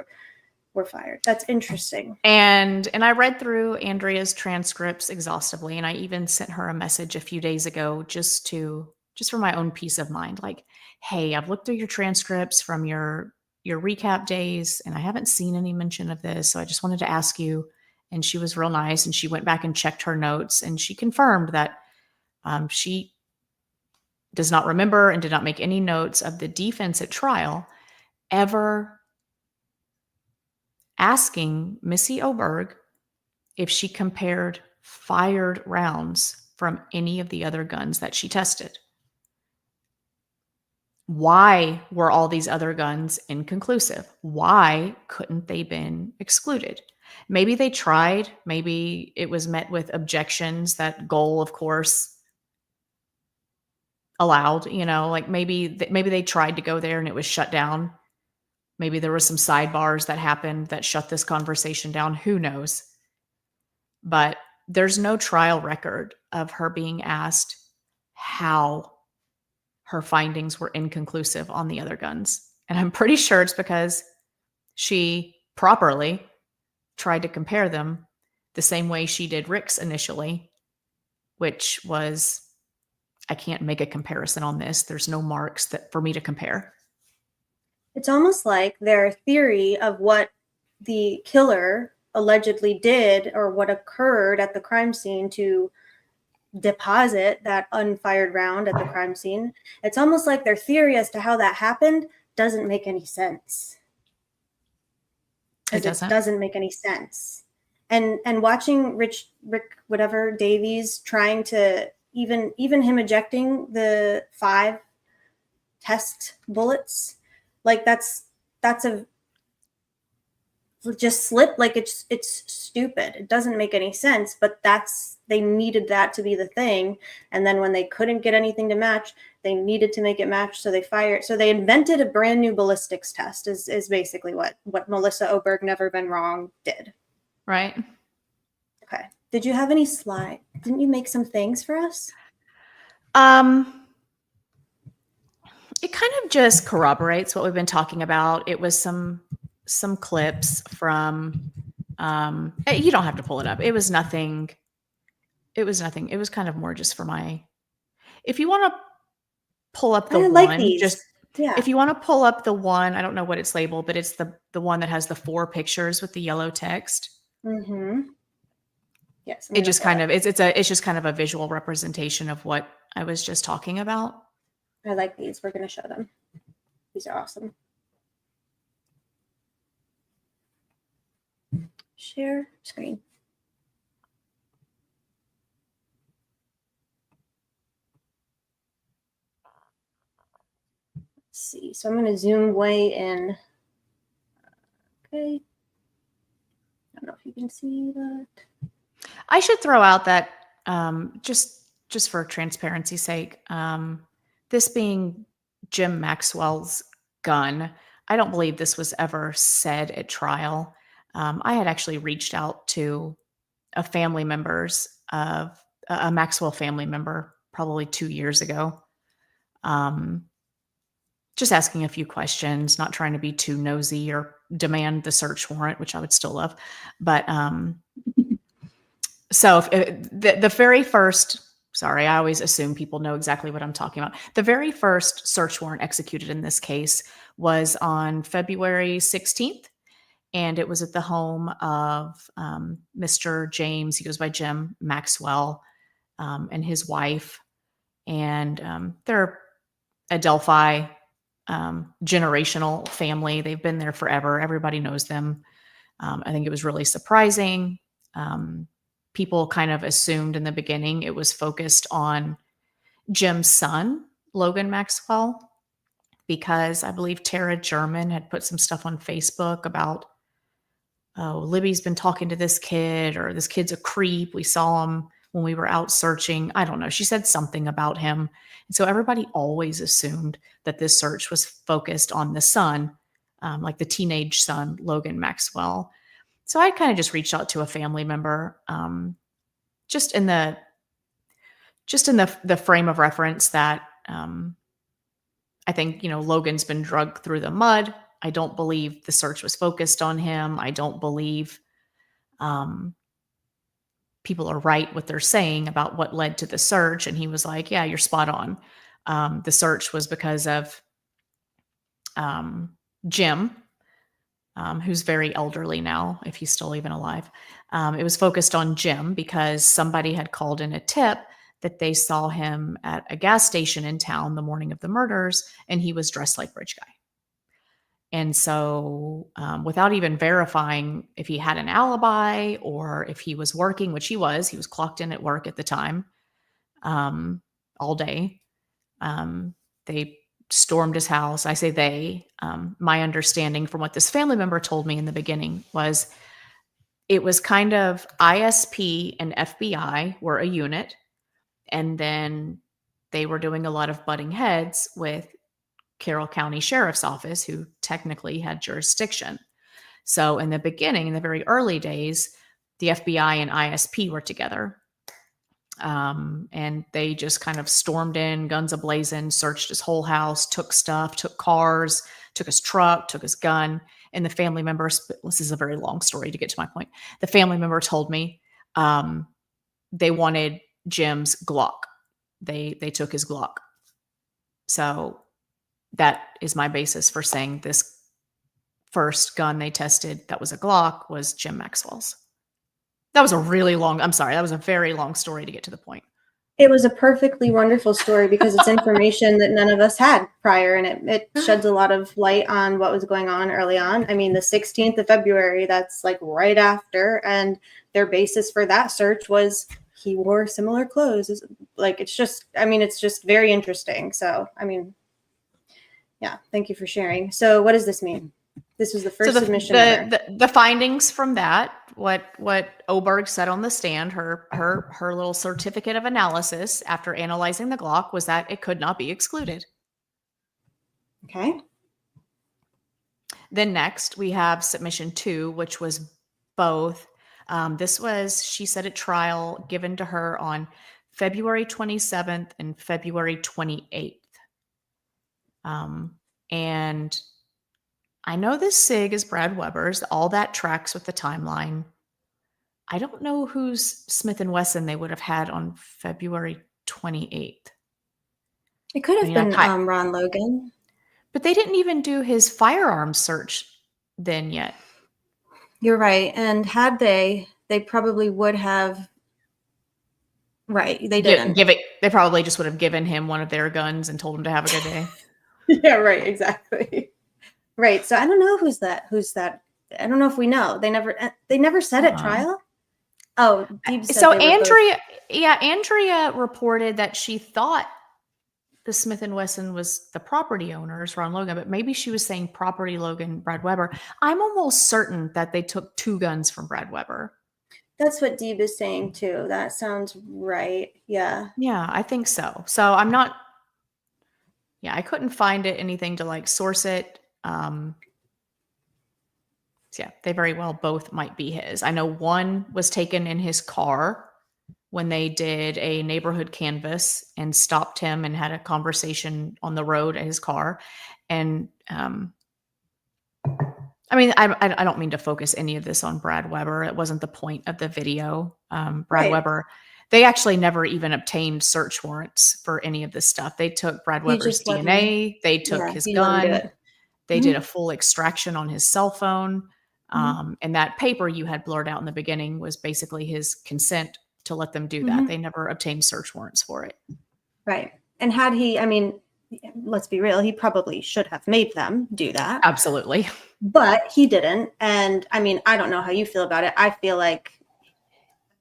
were fired. That's interesting. And I read through Andrea's transcripts exhaustively, and I even sent her a message a few days ago just for my own peace of mind. Like, hey, I've looked through your transcripts from your recap days, and I haven't seen any mention of this, so I just wanted to ask you. And she was real nice, and she went back and checked her notes, and she confirmed that she does not remember and did not make any notes of the defense at trial ever asking Missy Oberg if she compared fired rounds from any of the other guns that she tested. Why were all these other guns inconclusive? Why couldn't they been excluded? Maybe they tried. Maybe it was met with objections that Goal, of course, allowed. Like maybe they tried to go there and it was shut down. Maybe there were some sidebars that happened that shut this conversation down. Who knows? But there's no trial record of her being asked how her findings were inconclusive on the other guns. And I'm pretty sure it's because she properly tried to compare them the same way she did Rick's initially, which was, I can't make a comparison on this. There's no marks for me to compare. It's almost like their theory of what the killer allegedly did, or what occurred at the crime scene to deposit that unfired round at the crime scene. It's almost like their theory as to how that happened doesn't make any sense. It doesn't make any sense. And watching Rick whatever Davies trying to even him ejecting the 5 test bullets, like that's a just slip. Like it's stupid. It doesn't make any sense, but they needed that to be the thing. And then when they couldn't get anything to match, they needed to make it match. So they invented a brand new ballistics test is basically what Melissa Oberg Never Been Wrong did. Right. Okay. Did you have any slide? Didn't you make some things for us? It kind of just corroborates what we've been talking about. It was some clips from, you don't have to pull it up. It was nothing. It was kind of more just for if you want to pull up the one, if you want to pull up the one, I don't know what it's labeled, but it's the one that has the 4 pictures with the yellow text. Mm-hmm. Yes. It just kind of, it's just kind of a visual representation of what I was just talking about. I like these. We're going to show them. These are awesome. Share screen. Let's see. So I'm going to zoom way in. Okay. I don't know if you can see that. I should throw out that just for transparency's sake, this being Jim Maxwell's gun, I don't believe this was ever said at trial. I had actually reached out to a Maxwell family member probably 2 years ago, just asking a few questions, not trying to be too nosy or demand the search warrant, which I would still love. But so the very first, sorry, I always assume people know exactly what I'm talking about. The very first search warrant executed in this case was on February 16th. And it was at the home of Mr. James, he goes by Jim Maxwell, and his wife. And they're a Delphi generational family. They've been there forever. Everybody knows them. I think it was really surprising. People kind of assumed in the beginning it was focused on Jim's son, Logan Maxwell, because I believe Tara German had put some stuff on Facebook about, oh, Libby's been talking to this kid, or this kid's a creep. We saw him when we were out searching. I don't know. She said something about him. And so everybody always assumed that this search was focused on the son, like the teenage son, Logan Maxwell. So I kind of just reached out to a family member, just in the frame of reference that I think, Logan's been dragged through the mud. I don't believe the search was focused on him. I don't believe people are right what they're saying about what led to the search. And he was like, yeah, you're spot on. The search was because of Jim, who's very elderly now, if he's still even alive. It was focused on Jim because somebody had called in a tip that they saw him at a gas station in town the morning of the murders, and he was dressed like Rich Guy. And so without even verifying if he had an alibi or if he was working, which he was clocked in at work at the time, all day. They stormed his house. I say they. My understanding from what this family member told me in the beginning was it was kind of ISP and FBI were a unit, and then they were doing a lot of butting heads with Carroll County Sheriff's Office, who technically had jurisdiction. So in the beginning, in the very early days, the FBI and ISP were together. And they just kind of stormed in, guns a-blazing, searched his whole house, took stuff, took cars, took his truck, took his gun. And the family members, this is a very long story to get to my point. The family member told me they wanted Jim's Glock. They took his Glock. So that is my basis for saying this first gun they tested that was a Glock was Jim Maxwell's. That was a very long story to get to the point. It was a perfectly wonderful story because it's information that none of us had prior, and it sheds a lot of light on what was going on early on. I mean, the 16th of February, that's like right after, and their basis for that search was he wore similar clothes. It's just very interesting. So, yeah, thank you for sharing. So what does this mean? This was the first submission. The findings from that, what Oberg said on the stand, her little certificate of analysis after analyzing the Glock was that it could not be excluded. Okay. Then next we have submission 2, which was both. This was, she said at trial, given to her on February 27th and February 28th. And I know this SIG is Brad Weber's. All that tracks with the timeline. I don't know whose Smith & Wesson they would have had on February 28th. It could have been Ron Logan. But they didn't even do his firearms search then yet. You're right. And had they probably would have. Right. They didn't. They probably just would have given him one of their guns and told him to have a good day. Yeah, right. Exactly. Right. So I don't know who's that. I don't know if we know. They never said at trial. Oh, so Andrea reported that she thought the Smith & Wesson was the property owners, Ron Logan, but maybe she was saying property Logan, Brad Weber. I'm almost certain that they took 2 guns from Brad Weber. That's what Deeb is saying too. That sounds right. Yeah. Yeah, I think so. So I'm not. Yeah, I couldn't find anything to source it. Yeah, they very well both might be his. I know one was taken in his car when they did a neighborhood canvass and stopped him and had a conversation on the road at his car. And I mean, I don't mean to focus any of this on Brad Weber. It wasn't the point of the video. Brad Right. Weber, they actually never even obtained search warrants for any of this stuff. They took Brad He Weber's just let him- DNA. They took yeah, his he let him do gun. it. They did a full extraction on his cell phone. And that paper you had blurred out in the beginning was basically his consent to let them do that. They never obtained search warrants for it. Right. And had he, I mean, let's be real, he probably should have made them do that. Absolutely. But he didn't. And I mean, I don't know how you feel about it. I feel like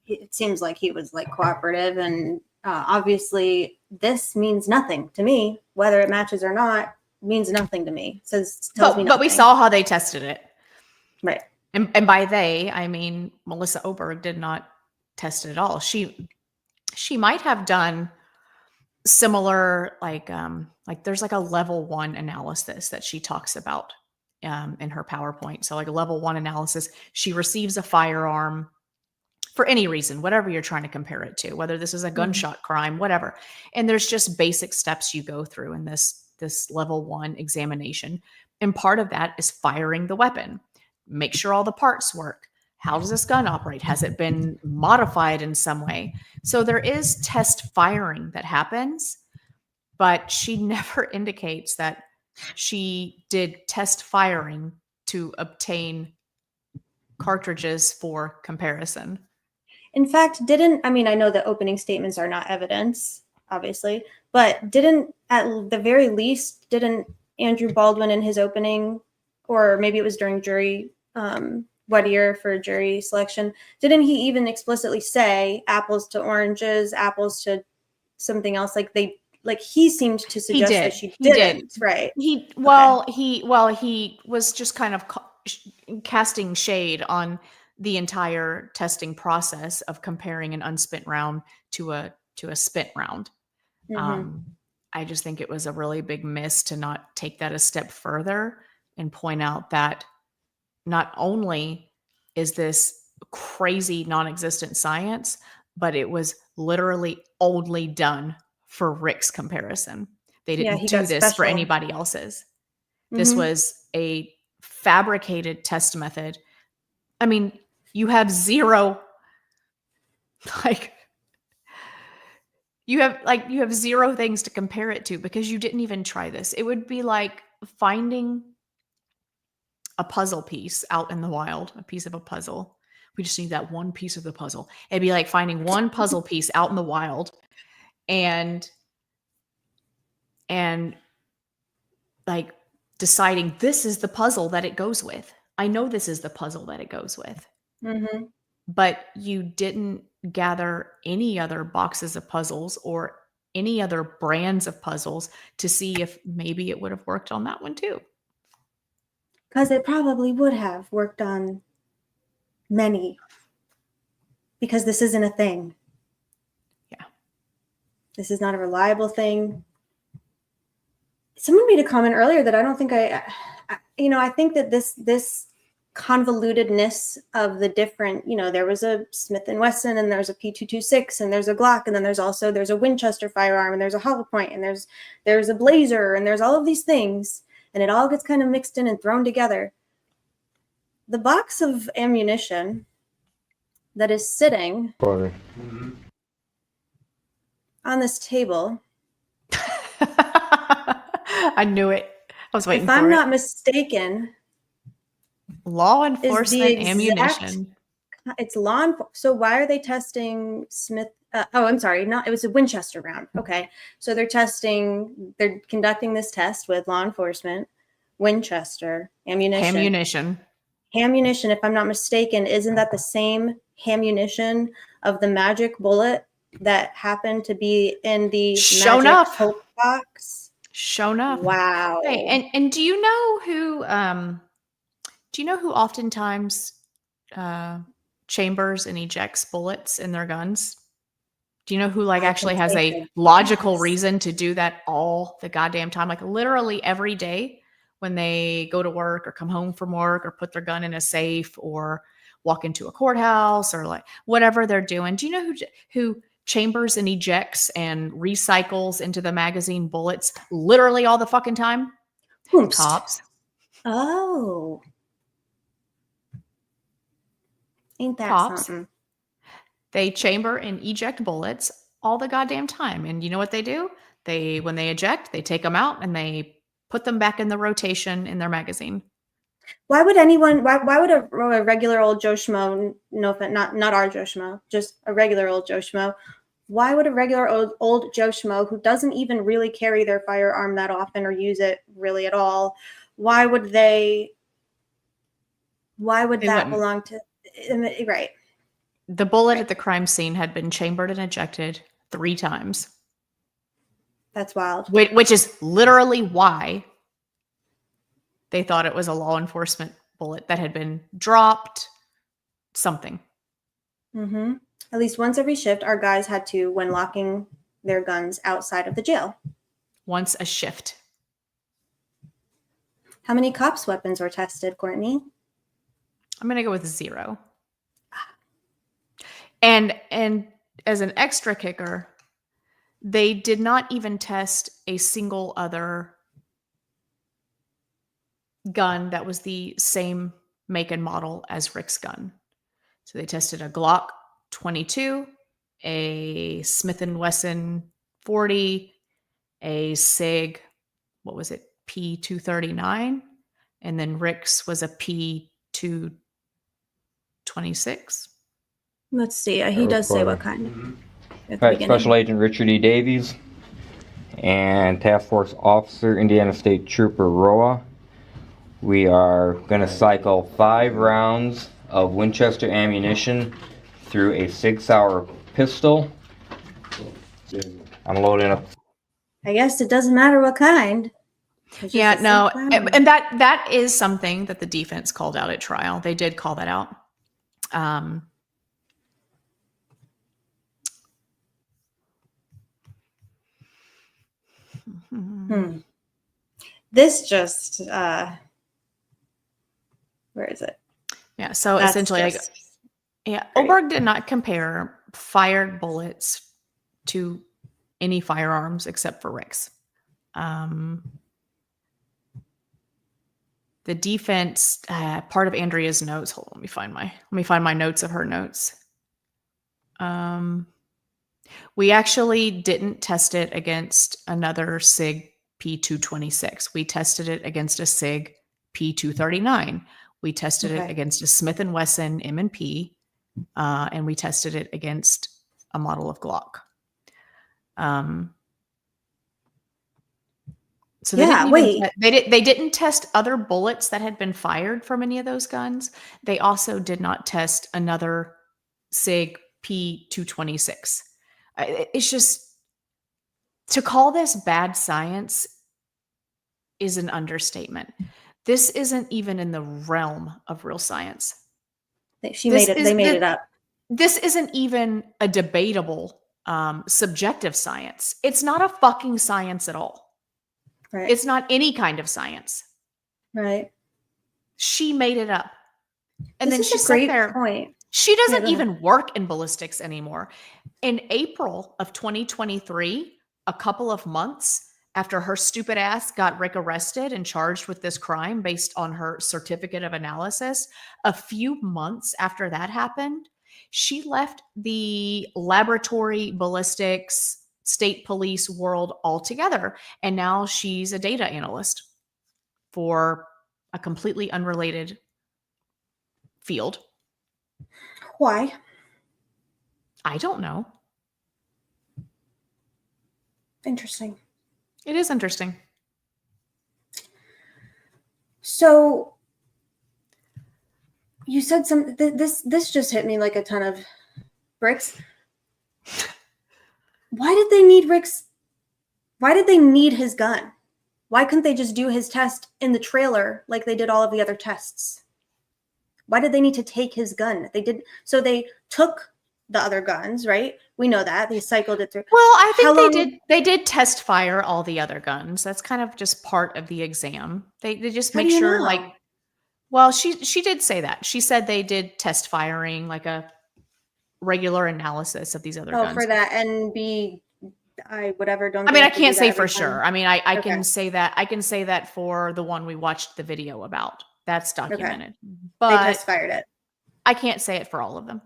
it seems like he was like cooperative, and obviously this means nothing to me. Whether it matches or not means nothing to me. Tells me nothing. But we saw how they tested it. Right. And by they, I mean Melissa Oberg did not test it at all. She might have done similar, like there's like a level 1 analysis that she talks about in her PowerPoint. So like a level 1 analysis, she receives a firearm for any reason, whatever you're trying to compare it to, whether this is a gunshot crime, whatever. And there's just basic steps you go through in this level 1 examination. And part of that is firing the weapon. Make sure all the parts work. How does this gun operate? Has it been modified in some way? So there is test firing that happens, but she never indicates that she did test firing to obtain cartridges for comparison. In fact, I mean, I know that opening statements are not evidence, obviously, but at the very least, didn't Andrew Baldwin in his opening, or maybe it was during jury voir dire for jury selection, didn't he even explicitly say apples to oranges, apples to something else? Like he seemed to suggest that she didn't. Right. He was just kind of casting shade on the entire testing process of comparing an unspent round to a spent round. I just think it was a really big miss to not take that a step further and point out that not only is this crazy non-existent science, but it was literally only done for Rick's comparison. They didn't do this for anybody else's. This was a fabricated test method. I mean, you have zero, you have zero things to compare it to because you didn't even try this. It would be like finding a puzzle piece out in the wild, a piece of a puzzle. We just need that one piece of the puzzle. It'd be like finding one puzzle piece out in the wild and like deciding this is the puzzle that it goes with. I know this is the puzzle that it goes with. But you didn't gather any other boxes of puzzles or any other brands of puzzles to see if maybe it would have worked on that one too. Because it probably would have worked on many. Because this isn't a thing. Yeah. This is not a reliable thing. Someone made a comment earlier that I don't think I think that this convolutedness of the different, there was a Smith & Wesson and there's a P226 and there's a Glock and then there's a Winchester firearm and there's a hollow point and there's a Blazer and there's all of these things. And it all gets kind of mixed in and thrown together. The box of ammunition that is sitting on this table. I knew it. I was waiting for it. If I'm not mistaken, law enforcement ammunition. It's law. So why are they testing Smith? I'm sorry. It was a Winchester round. Okay. So they're conducting this test with law enforcement, Winchester ammunition. Ammunition, if I'm not mistaken, isn't that the same ammunition of the magic bullet that happened to be in the magic hope box? Shown up. Wow. Hey, and do you know who oftentimes chambers and ejects bullets in their guns? Do you know who actually has a logical reason to do that all the goddamn time? Like literally every day when they go to work or come home from work or put their gun in a safe or walk into a courthouse or like whatever they're doing. Do you know who chambers and ejects and recycles into the magazine bullets literally all the fucking time? Oops. Cops. Oh. Ain't that cops, something? they chamber and eject bullets all the goddamn time. And you know what they do? When they eject, they take them out and they put them back in the rotation in their magazine. Why would anyone? Why would a regular old Joe Schmo? No, not our Joe Schmo, just a regular old Joe Schmo. Why would a regular old Joe Schmo who doesn't even really carry their firearm that often or use it really at all? Why would they? Why would They that wouldn't. belong to? Right. The bullet at the crime scene had been chambered and ejected 3 times, That's wild. which is literally why they thought it was a law enforcement bullet that had been dropped, something. Mm-hmm. At least once every shift, our guys had to, when locking their guns outside of the jail. Once a shift. How many cops' weapons were tested, Courtney? I'm going to go with 0. And as an extra kicker, they did not even test a single other gun that was the same make and model as Rick's gun. So they tested a Glock 22, a Smith & Wesson 40, a SIG, what was it, P239, and then Rick's was a P226. Let's see. He does say what kind. At the All right, beginning. Special Agent Richard E. Davies and Task Force Officer Indiana State Trooper Roa. We are going to cycle 5 rounds of Winchester ammunition through a 6-hour pistol. I'm loading up. I guess it doesn't matter what kind. It's Yeah, just a no, simple round. and that is something that the defense called out at trial. They did call that out. This just where is it? Yeah, so That's essentially, just yeah, great. Oberg did not compare fired bullets to any firearms except for Rick's. The defense, part of Andrea's notes. Hold on, let me find my notes of her notes. We actually didn't test it against another SIG P226. We tested it against a SIG P239. We tested it against a Smith & Wesson M&P, and we tested it against a model of Glock. So they didn't test other bullets that had been fired from any of those guns. They also did not test another SIG P226. It's just, to call this bad science is an understatement. This isn't even in the realm of real science. They made it up. This isn't even a debatable subjective science. It's not a fucking science at all. Right. It's not any kind of science. Right. She made it up. And This then is she a sat great there. point. She doesn't go even work in ballistics anymore. In April of 2023, a couple of months after her stupid ass got Rick arrested and charged with this crime based on her certificate of analysis, a few months after that happened, she left the laboratory ballistics state police world altogether. And now she's a data analyst for a completely unrelated field. Why? I don't know. Interesting. It is interesting. So you said this just hit me like a ton of bricks. Why did they need Rick's? Why did they need his gun? Why couldn't they just do his test in the trailer like they did all of the other tests? Why did they need to take his gun? So they took the other guns, right? We know that. They cycled it through. Well, I think they did test fire all the other guns. That's kind of just part of the exam. They just make sure, like, well, she did say that. She said they did test firing, like a regular analysis of these other guns. Oh, for that whatever. Don't. I mean, I can't say for sure. I mean, I can say that. I can say that for the one we watched the video about. That's documented. Okay. But they test fired it. I can't say it for all of them.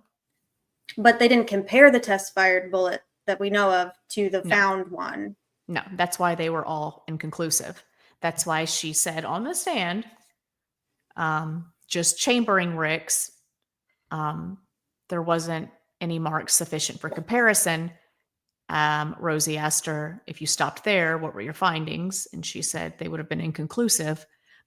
But they didn't compare the test fired bullet that we know of to the No. found one. No, that's why they were all inconclusive. That's why she said on the stand, just chambering Rick's, there wasn't any marks sufficient for comparison. Rosie asked her, if you stopped there, what were your findings? And she said they would have been inconclusive.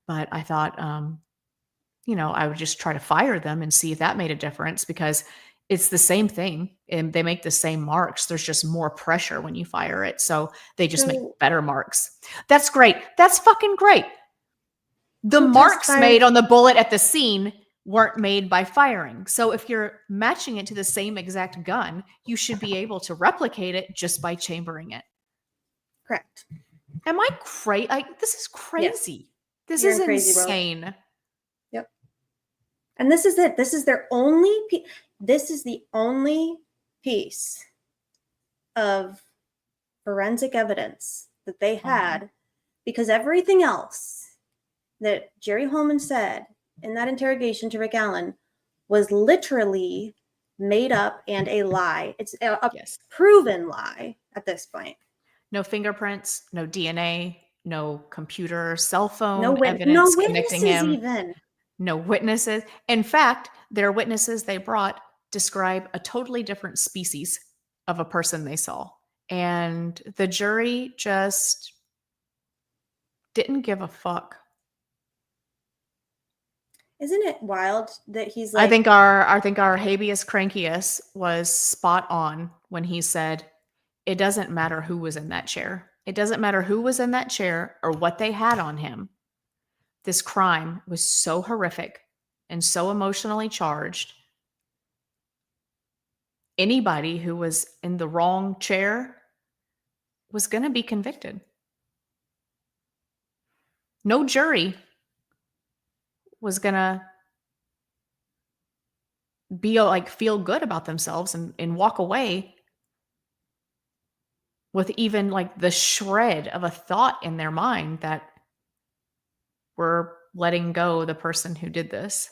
But I thought, I would just try to fire them and see if that made a difference, because it's the same thing and they make the same marks. There's just more pressure when you fire it. So they just make better marks. That's great. That's fucking great. The marks made on the bullet at the scene weren't made by firing. So if you're matching it to the same exact gun, you should be able to replicate it just by chambering it. Correct. Am I crazy? This is crazy. This You're is in crazy world. insane. Yep. And this is it. This is their only this is the only piece of forensic evidence that they had, because everything else that Jerry Holman said in that interrogation to Rick Allen was literally made up and a lie. It's a proven lie at this point. No fingerprints, no DNA, no computer, cell phone No evidence witnesses connecting him. even. No witnesses. In fact, their witnesses they brought describe a totally different species of a person they saw. And the jury just didn't give a fuck. Isn't it wild that he's like, I think our habeas crankius was spot on when he said, it doesn't matter who was in that chair. It doesn't matter who was in that chair or what they had on him. This crime was so horrific and so emotionally charged. Anybody who was in the wrong chair was going to be convicted. No jury was going to be like feel good about themselves and walk away with even like the shred of a thought in their mind that we're letting go the person who did this.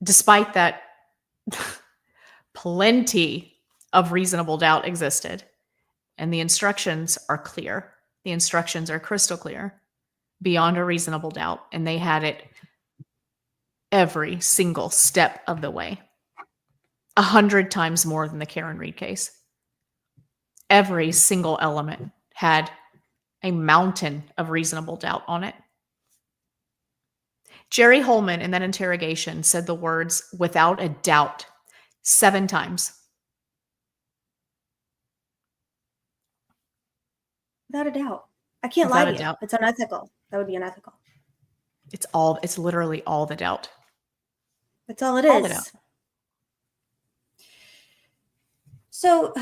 Despite that, plenty of reasonable doubt existed. And the instructions are clear. The instructions are crystal clear, beyond a reasonable doubt. And they had it every single step of the way. 100 times more than the Karen Reed case. Every single element had a mountain of reasonable doubt on it. Jerry Holman in that interrogation said the words "without a doubt" 7 times. without a doubt. I can't lie to you. It's unethical. That would be unethical. It's literally all the doubt. That's all it is. All the doubt. So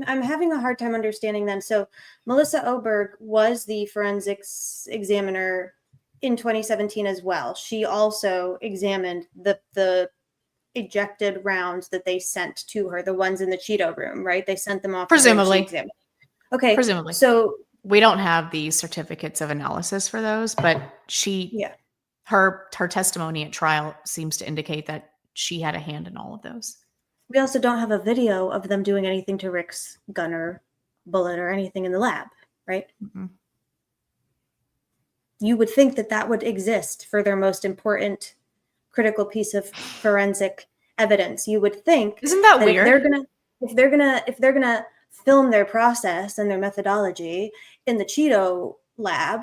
I'm having a hard time understanding then. So Melissa Oberg was the forensics examiner in 2017 as well. She also examined the ejected rounds that they sent to her, the ones in the Cheeto room, right? They sent them off. Presumably. Okay. Presumably. So we don't have the certificates of analysis for those, but her testimony at trial seems to indicate that she had a hand in all of those. We also don't have a video of them doing anything to Rick's gun or bullet or anything in the lab, right? Mm-hmm. You would think that that would exist for their most important critical piece of forensic evidence. You would think, isn't that weird? If they're gonna film their process and their methodology in the Cheeto lab,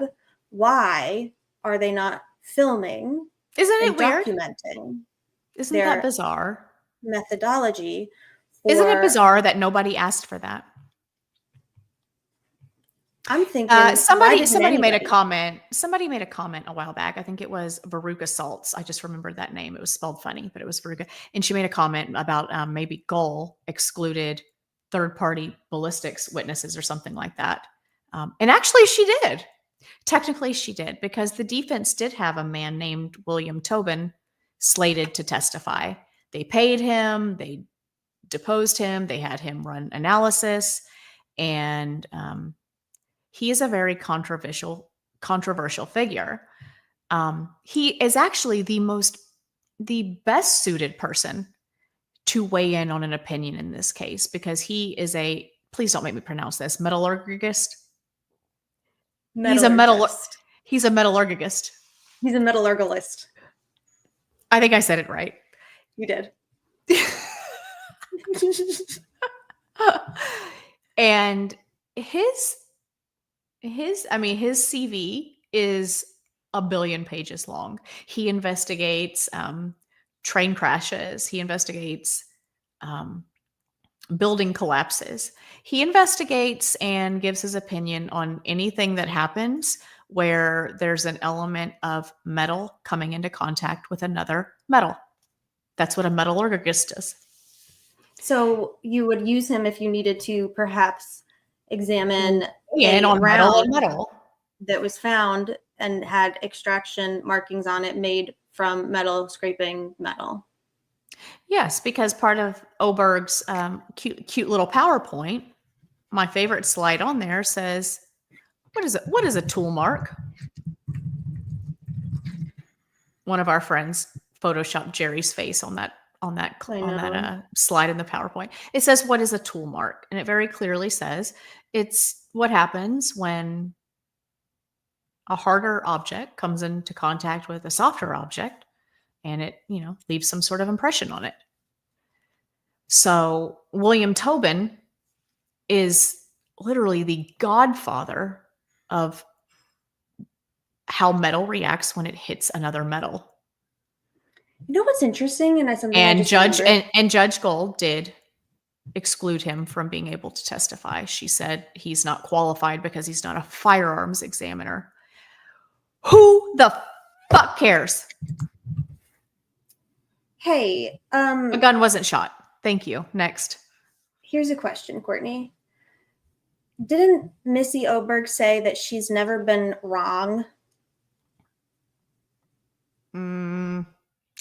why are they not filming? Isn't it weird? Documenting. Isn't that bizarre? Methodology. Isn't it bizarre that nobody asked for that? I'm thinking somebody made a comment. Somebody made a comment a while back. I think it was Veruca Saltz. I just remembered that name. It was spelled funny, but it was Veruca. And she made a comment about maybe Gull excluded third-party ballistics witnesses or something like that. And actually she did. Technically she did, because the defense did have a man named William Tobin slated to testify. They paid him, they deposed him, they had him run analysis, and he is a very controversial figure. He is actually the best suited person to weigh in on an opinion in this case because he is please don't make me pronounce this, metallurgist. He's a Metallurgist. He's a metallurgist. He's a metallurgist. I think I said it right. You did. And his CV is a billion pages long. He investigates train crashes. He investigates building collapses. He investigates and gives his opinion on anything that happens where there's an element of metal coming into contact with another metal. That's what a metallurgist does. So you would use him if you needed to perhaps examine And on metal and metal. that was found and had extraction markings on it made from metal scraping metal. Yes, because part of Oberg's cute little PowerPoint, my favorite slide on there says, what is it? What is a tool mark? One of our friends photoshopped Jerry's face on that slide in the PowerPoint. It says, what is a tool mark? And it very clearly says it's what happens when a harder object comes into contact with a softer object and it, leaves some sort of impression on it. So William Tobin is literally the godfather of how metal reacts when it hits another metal. You know what's interesting? And Judge Gold did exclude him from being able to testify. She said he's not qualified because he's not a firearms examiner. Who the fuck cares? Hey, a gun wasn't shot. Thank you. Next. Here's a question, Courtney. Didn't Missy Oberg say that she's never been wrong?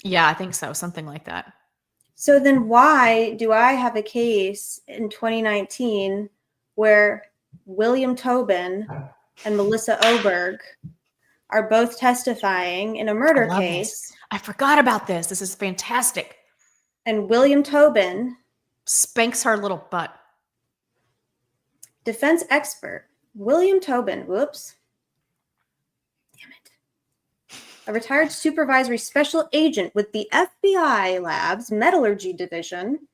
Yeah, I think so. Something like that. So then why do I have a case in 2019 where William Tobin and Melissa Oberg are both testifying in a murder case? I forgot about this. This is fantastic. And William Tobin spanks her little butt. Defense expert William Tobin, whoops. Damn it. A retired supervisory special agent with the FBI Lab's Metallurgy Division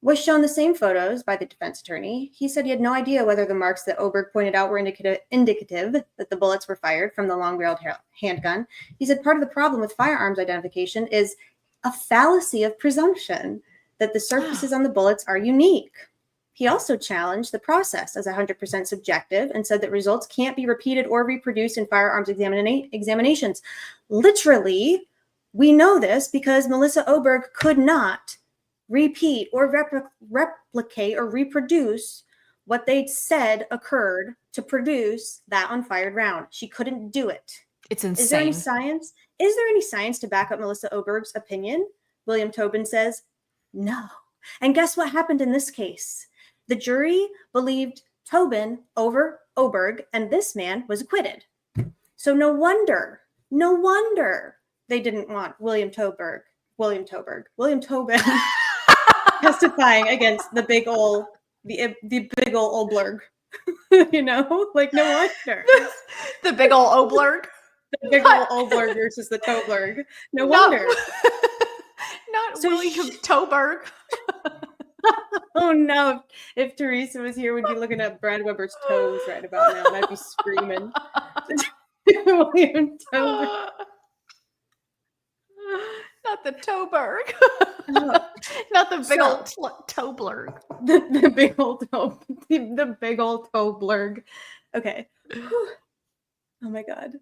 was shown the same photos by the defense attorney. He said he had no idea whether the marks that Oberg pointed out were indicative that the bullets were fired from the long-barreled handgun. He said part of the problem with firearms identification is a fallacy of presumption that the surfaces on the bullets are unique. He also challenged the process as 100% subjective and said that results can't be repeated or reproduced in firearms examinations. Literally, we know this because Melissa Oberg could not repeat or replicate or reproduce what they'd said occurred to produce that unfired round. She couldn't do it. It's insane. Is there any science? Is there any science to back up Melissa Oberg's opinion? William Tobin says, no. And guess what happened in this case? The jury believed Tobin over Oberg, and this man was acquitted. So no wonder they didn't want William Tobin testifying against the big ol' Oberg. Like no wonder. The big ol' Oberg. The big ol' Oberg versus the Toberg. No wonder. Not William Toberg. Oh no! If Teresa was here, we'd be looking at Brad Weber's toes right about now, and I'd be screaming. William Toberg. Not the Toberg. Not the big old Toberg. The big old the big old Toberg. Okay. Oh my god.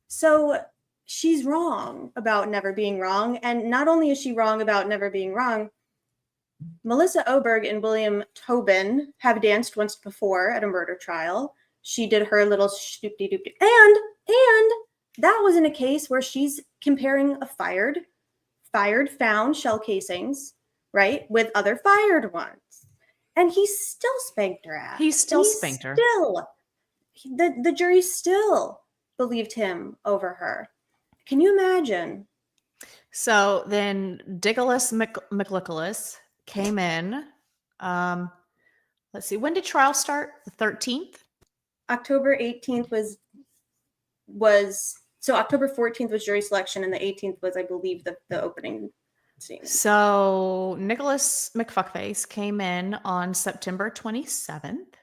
So she's wrong about never being wrong. And not only is she wrong about never being wrong, Melissa Oberg and William Tobin have danced once before at a murder trial. She did her little shdoopty-doopty. And that was in a case where she's comparing a found shell casings, right, with other fired ones. And he still spanked her ass. He still spanked her. The jury still believed him over her. Can you imagine? So then Nicholas McNicholas came in. Let's see, when did trial start? The 13th? October 18th was so October 14th was jury selection, and the 18th was, I believe, the opening scene. So Nicholas McFuckface came in on September 27th,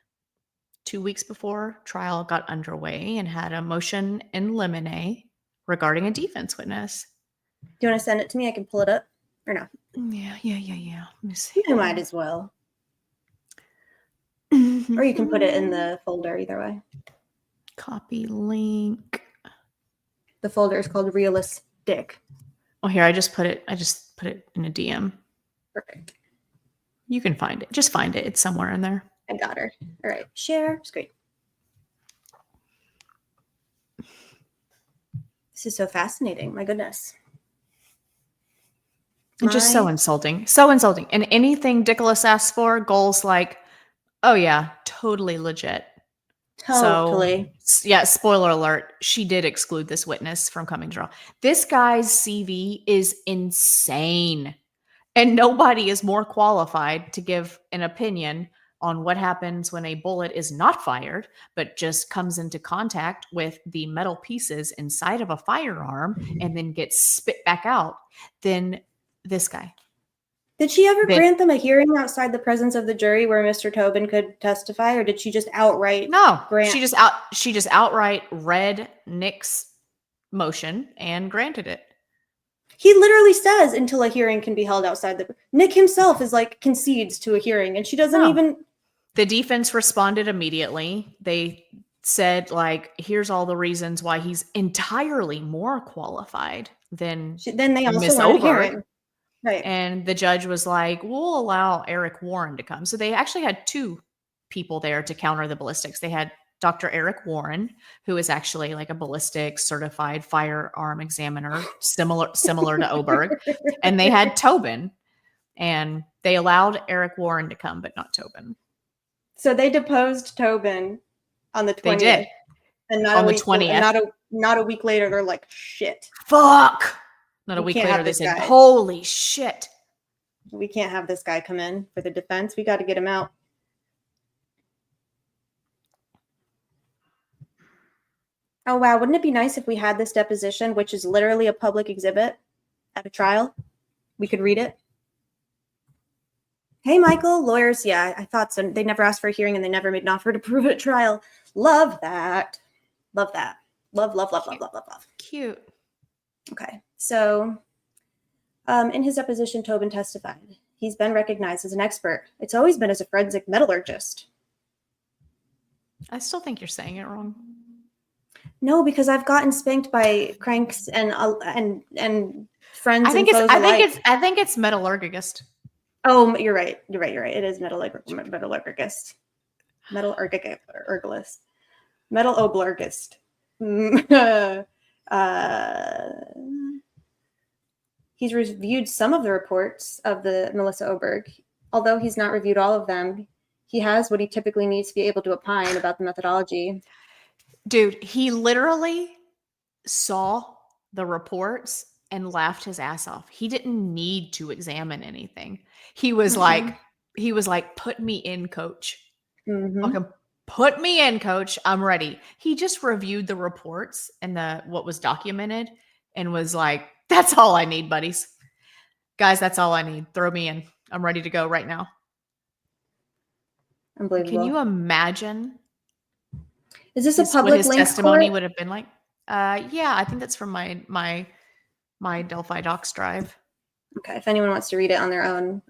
2 weeks before trial got underway, and had a motion in limine regarding a defense witness. Do you want to send it to me? I can pull it up, or no? Yeah. Let me see. You might as well. Or you can put it in the folder, either way. Copy link. The folder is called Realistic. Oh, here, I just put it in a DM. Perfect. You can find it. Just find it. It's somewhere in there. I got her. All right. Share screen. This is so fascinating. My goodness. And just so insulting. So insulting. And anything Nicholas asks for, Goal's like, oh yeah, totally legit. Totally. So, yeah, spoiler alert, she did exclude this witness from coming to trial. This guy's CV is insane. And nobody is more qualified to give an opinion on what happens when a bullet is not fired, but just comes into contact with the metal pieces inside of a firearm and then gets spit back out than this guy. Did she ever grant them a hearing outside the presence of the jury where Mr. Tobin could testify, or did she just outright grant? She just outright read Nick's motion and granted it. He literally says until a hearing can be held outside the Nick himself is like concedes to a hearing, and she doesn't even. The defense responded immediately. They said, like, here's all the reasons why he's entirely more qualified than they also Miss wanted a Oberg. hearing. Right. And the judge was like, we'll allow Eric Warren to come. So they actually had two people there to counter the ballistics. They had Dr. Eric Warren, who is actually like a ballistics certified firearm examiner, similar to Oberg. And they had Tobin. And they allowed Eric Warren to come, but not Tobin. So they deposed Tobin on the 20th. They did. And on the 20th. Not a week later, they're like, shit. Fuck. Not a week later, they said, holy shit. We can't have this guy come in for the defense. We got to get him out. Oh, wow. Wouldn't it be nice if we had this deposition, which is literally a public exhibit at a trial? We could read it. Hey, Michael, lawyers. Yeah, I thought so. They never asked for a hearing and they never made an offer to prove it at trial. Love that. Love that. Love. Cute. Okay. So in his deposition, Tobin testified. He's been recognized as an expert. It's always been as a forensic metallurgist. I still think you're saying it wrong. No, because I've gotten spanked by cranks and friends. I think it's metallurgist. Oh, you're right. It is metallurgist. Metallurgist. He's reviewed some of the reports of the Melissa Oberg. Although he's not reviewed all of them, he has what he typically needs to be able to opine about the methodology. Dude, he literally saw the reports and laughed his ass off. He didn't need to examine anything. He was like, put me in, coach. Okay, put me in, coach. I'm ready. He just reviewed the reports and what was documented and was like, that's all I need, buddies. Guys, that's all I need. Throw me in. I'm ready to go right now. Unbelievable. Can you imagine? Is this a public what his link testimony court? would have been like? Yeah, I think that's from my Delphi Docs drive. Okay, if anyone wants to read it on their own.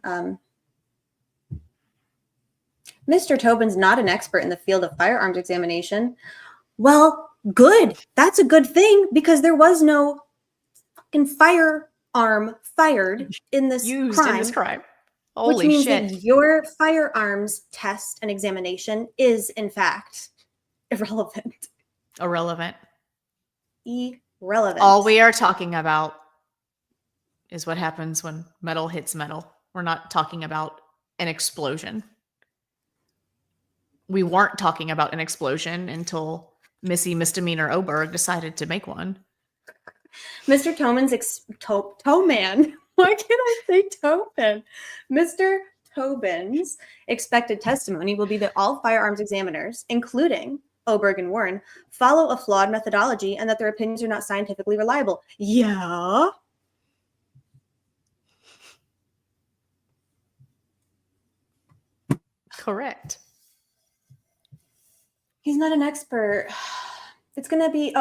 Mr. Tobin's not an expert in the field of firearms examination. Well, good. That's a good thing because there was no fucking firearm fired in this crime. Holy which means shit. that your firearms test and examination is, in fact, irrelevant. Irrelevant. All we are talking about is what happens when metal hits metal. We're not talking about an explosion. We weren't talking about an explosion until Missy Misdemeanor Oberg decided to make one. Mr. Toman. Why can't I say Tobin? Mr. Tobin's expected testimony will be that all firearms examiners, including Oberg and Warren, follow a flawed methodology and that their opinions are not scientifically reliable. Yeah. Correct. He's not an expert. It's going to be,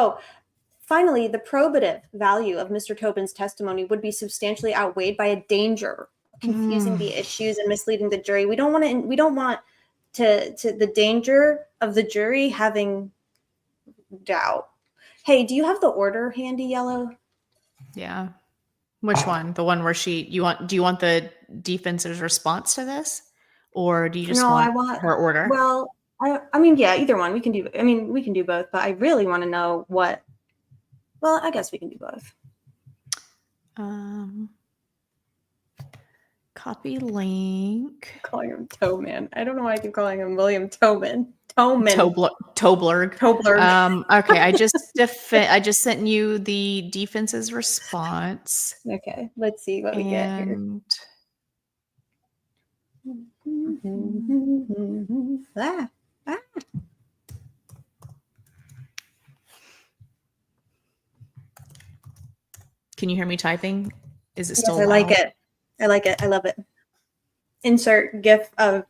finally, the probative value of Mr. Tobin's testimony would be substantially outweighed by a danger of confusing the issues and misleading the jury. We don't want the danger of the jury having doubt. Hey, do you have the order handy, Yellow? Yeah. Which one? The one where do you want the defense's response to this? Or do you just want her order? Well, I mean, yeah, either one. We can do both, but I really want to know what. Well, I guess we can do both. Copy link. Calling him Toman. I don't know why I keep calling him William Toman. Toblerg. Okay, I just sent you the defense's response. Okay, let's see what we get here. Can you hear me typing? Is it Yes, still I loud? like it. I like it. I love it. Insert GIF of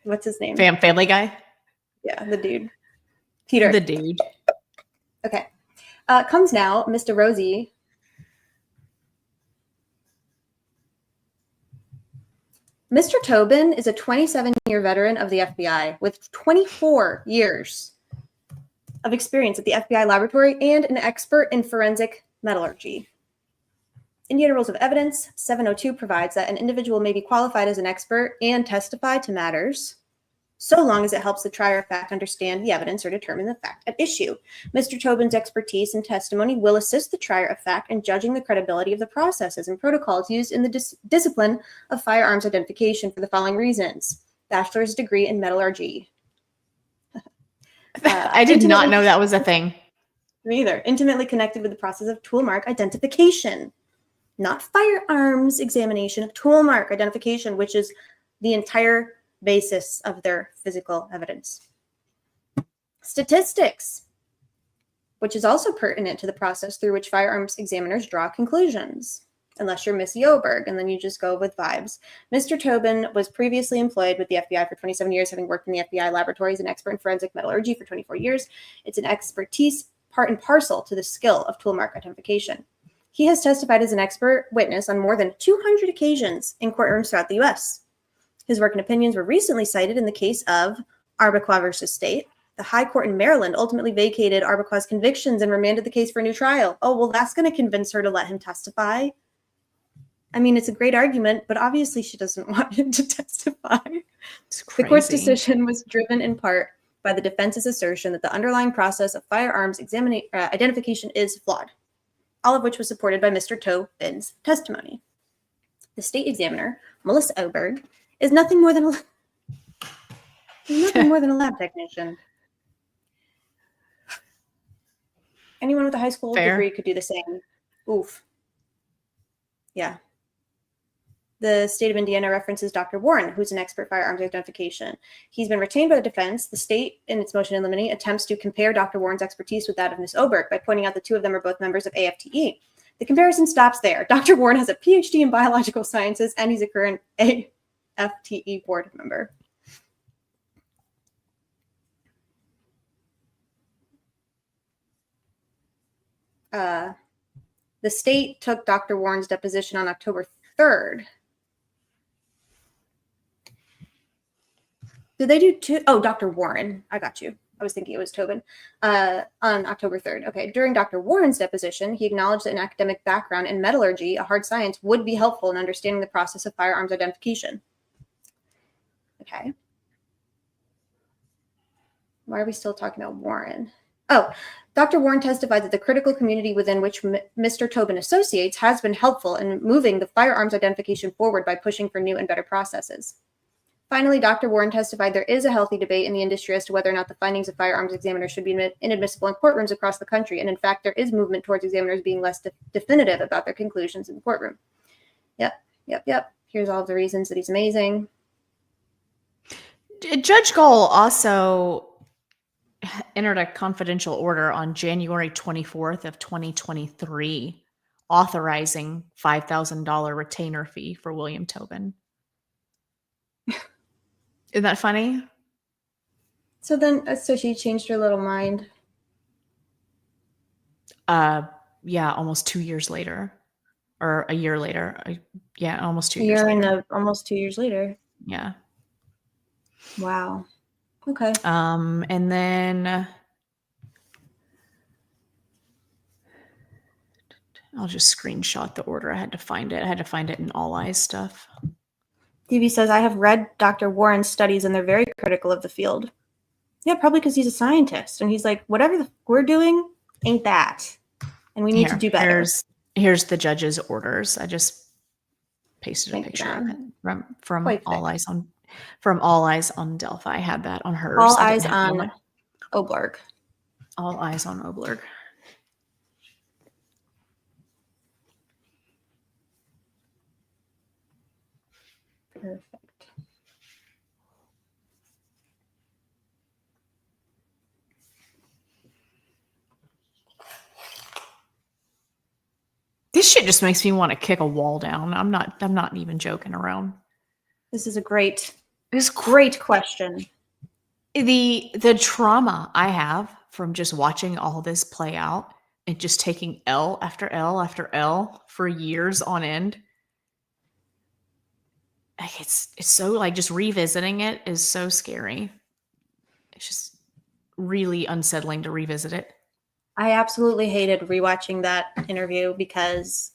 what's his name? Family Guy? Yeah, the dude. Peter. The dude. Okay. Comes now, Mr. Rosie. Mr. Tobin is a 27-year veteran of the FBI with 24 years of experience at the FBI laboratory and an expert in forensic metallurgy. Indiana Rules of Evidence 702 provides that an individual may be qualified as an expert and testify to matters so long as it helps the trier of fact understand the evidence or determine the fact at issue. Mr. Tobin's expertise and testimony will assist the trier of fact in judging the credibility of the processes and protocols used in the discipline of firearms identification for the following reasons. Bachelor's degree in metallurgy. I did not know that was a thing. Me either. Intimately connected with the process of tool mark identification. Not firearms examination, tool mark identification, which is the entire basis of their physical evidence. Statistics, which is also pertinent to the process through which firearms examiners draw conclusions, unless you're Missy Oberg, and then you just go with vibes. Mr. Tobin was previously employed with the FBI for 27 years, having worked in the FBI laboratories, an expert in forensic metallurgy for 24 years. It's an expertise part and parcel to the skill of tool mark identification. He has testified as an expert witness on more than 200 occasions in courtrooms throughout the U.S. His work and opinions were recently cited in the case of Arbuckle versus State. The High Court in Maryland ultimately vacated Arbuckle's convictions and remanded the case for a new trial. Oh, well, that's going to convince her to let him testify. I mean, it's a great argument, but obviously she doesn't want him to testify. The court's decision was driven in part by the defense's assertion that the underlying process of firearms identification is flawed, all of which was supported by Mr. Tobin's testimony. The state examiner, Melissa Oberg, is nothing more than a lab technician. Anyone with a high school degree could do the same. Oof. Yeah. The state of Indiana references Dr. Warren, who's an expert firearms identification. He's been retained by the defense. The state, in its motion in limine, attempts to compare Dr. Warren's expertise with that of Ms. Oberg by pointing out the two of them are both members of AFTE. The comparison stops there. Dr. Warren has a PhD in biological sciences, and he's a current AFTE board member. The state took Dr. Warren's deposition on October 3rd. Did they do two? Oh, Dr. Warren. I got you. I was thinking it was Tobin. On October 3rd. Okay. During Dr. Warren's deposition, he acknowledged that an academic background in metallurgy, a hard science, would be helpful in understanding the process of firearms identification. Okay. Why are we still talking about Warren? Oh, Dr. Warren testified that the critical community within which Mr. Tobin associates has been helpful in moving the firearms identification forward by pushing for new and better processes. Finally, Dr. Warren testified there is a healthy debate in the industry as to whether or not the findings of firearms examiners should be inadmissible in courtrooms across the country. And in fact, there is movement towards examiners being less definitive about their conclusions in the courtroom. Yep. Here's all the reasons that he's amazing. Judge Gohl also entered a confidential order on January 24th of 2023 authorizing $5,000 retainer fee for William Tobin. Isn't that funny? So then, so she changed her little mind. Yeah, almost 2 years later, or a year later. Yeah, almost 2 years. Almost 2 years later. Yeah. Wow. Okay. And then I'll just screenshot the order. I had to find it. I had to find it in All Eyes stuff. DB says, I have read Dr. Warren's studies and they're very critical of the field. Yeah, probably because he's a scientist and he's like, whatever we're doing ain't that. And we need to do better. Here's the judge's orders. I just pasted a picture of it from All Eyes on Delphi. I had that on hers. All Eyes on Oblurg. All Eyes on Oblurg. Perfect. This shit just makes me want to kick a wall down. I'm not even joking around. This is a great question. The trauma I have from just watching all this play out and just taking L after L after L for years on end. Like it's so like just revisiting it is so scary. It's just really unsettling to revisit it. I absolutely hated rewatching that interview because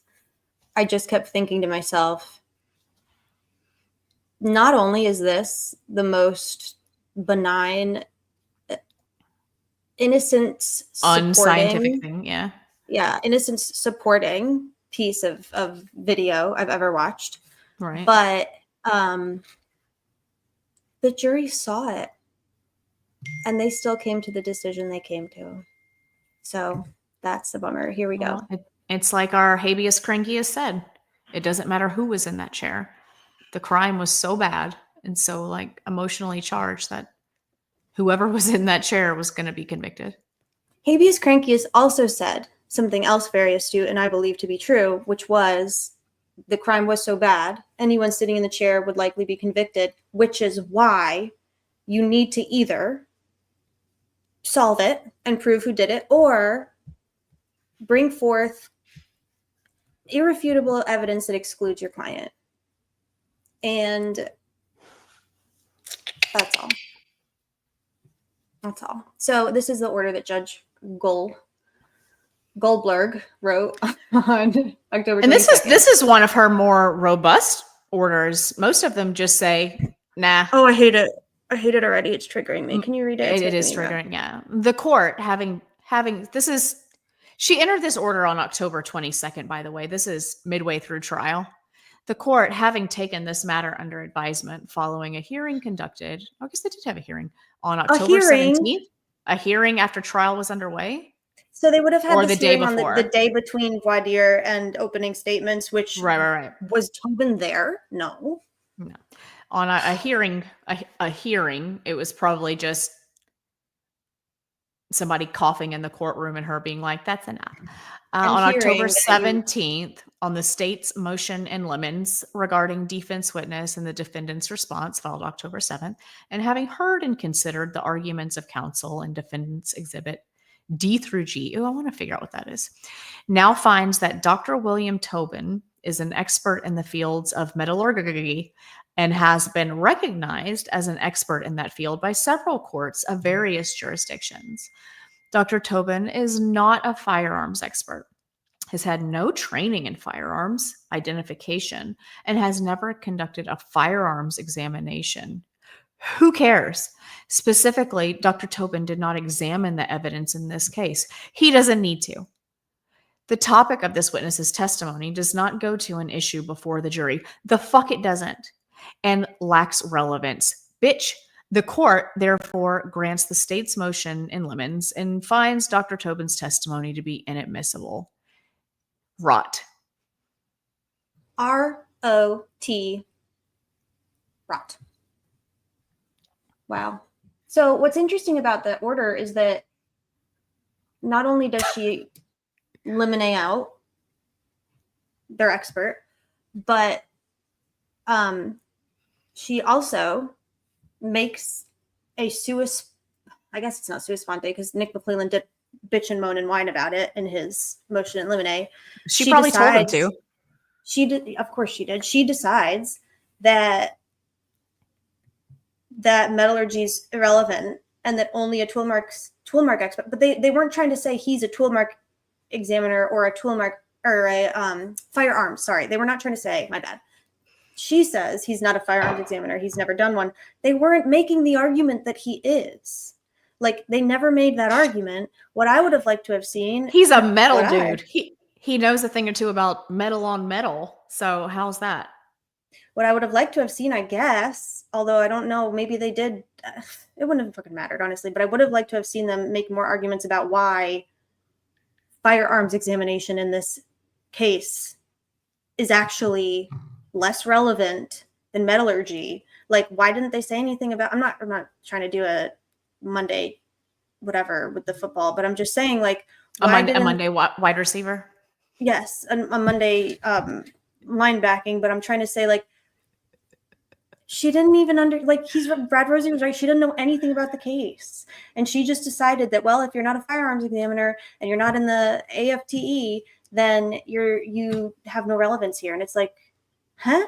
I just kept thinking to myself, not only is this the most benign, innocence unscientific thing, innocence supporting piece of video I've ever watched, right? But the jury saw it and they still came to the decision they came to. So that's the bummer. Here we go. It's like our habeas cranky said. It doesn't matter who was in that chair. The crime was so bad and so like emotionally charged that whoever was in that chair was going to be convicted. Habeas Crankius also said something else very astute and I believe to be true, which was the crime was so bad, anyone sitting in the chair would likely be convicted, which is why you need to either solve it and prove who did it or bring forth irrefutable evidence that excludes your client. And that's all. That's all. So this is the order that Judge Goldberg wrote on October 22nd. And this is one of her more robust orders. Most of them just say, nah. Oh, I hate it. I hate it already. It's triggering me. Can you read it? It is triggering, yeah. The court having she entered this order on October 22nd, by the way. This is midway through trial. The court, having taken this matter under advisement following a hearing conducted, I guess they did have a hearing on October 17th, a hearing after trial was underway. So they would have had or this the day hearing before. on the day between voir dire and opening statements, which right. Was Tobin there? No. On a hearing, it was probably just somebody coughing in the courtroom and her being like, that's enough. On October 17th, on the state's motion in limens regarding defense witness and the defendant's response filed October 7th, and having heard and considered the arguments of counsel and defendant's exhibit D through G. Oh, I want to figure out what that is. Now finds that Dr. William Tobin is an expert in the fields of metallurgy and has been recognized as an expert in that field by several courts of various jurisdictions. Dr. Tobin is not a firearms expert, has had no training in firearms identification, and has never conducted a firearms examination. Who cares? Specifically, Dr. Tobin did not examine the evidence in this case. He doesn't need to. The topic of this witness's testimony does not go to an issue before the jury. The fuck it doesn't. and lacks relevance. Bitch. The court therefore grants the state's motion in limits and finds Dr. Tobin's testimony to be inadmissible. Rot. R-O-T. Rot. Wow. So what's interesting about the order is that not only does she eliminate out their expert, but she also makes a I guess it's not sua sponte because Nick McClellan did bitch and moan and whine about it in his motion in limine. She probably told him to. She did, of course she did. She decides that metallurgy is irrelevant and that only a tool mark expert, but they weren't trying to say he's a tool mark examiner or a tool mark or a firearms. Sorry, they were not trying to say, my bad. She says he's not a firearms examiner. He's never done one. They weren't making the argument that he is. Like, they never made that argument. What I would have liked to have seen. He's a metal dude. He knows a thing or two about metal on metal. So how's that? What I would have liked to have seen, I guess, although I don't know, maybe they did. It wouldn't have fucking mattered, honestly. But I would have liked to have seen them make more arguments about why firearms examination in this case is actually less relevant than metallurgy. Like, why didn't they say anything about? I'm not trying to do a Monday whatever with the football, but I'm just saying, like, a Monday wide receiver. Yes, a Monday linebacking, but I'm trying to say, like, she didn't even Brad Rosie was right. She didn't know anything about the case, and she just decided that, well, if you're not a firearms examiner and you're not in the AFTE, then you have no relevance here. And it's like, huh?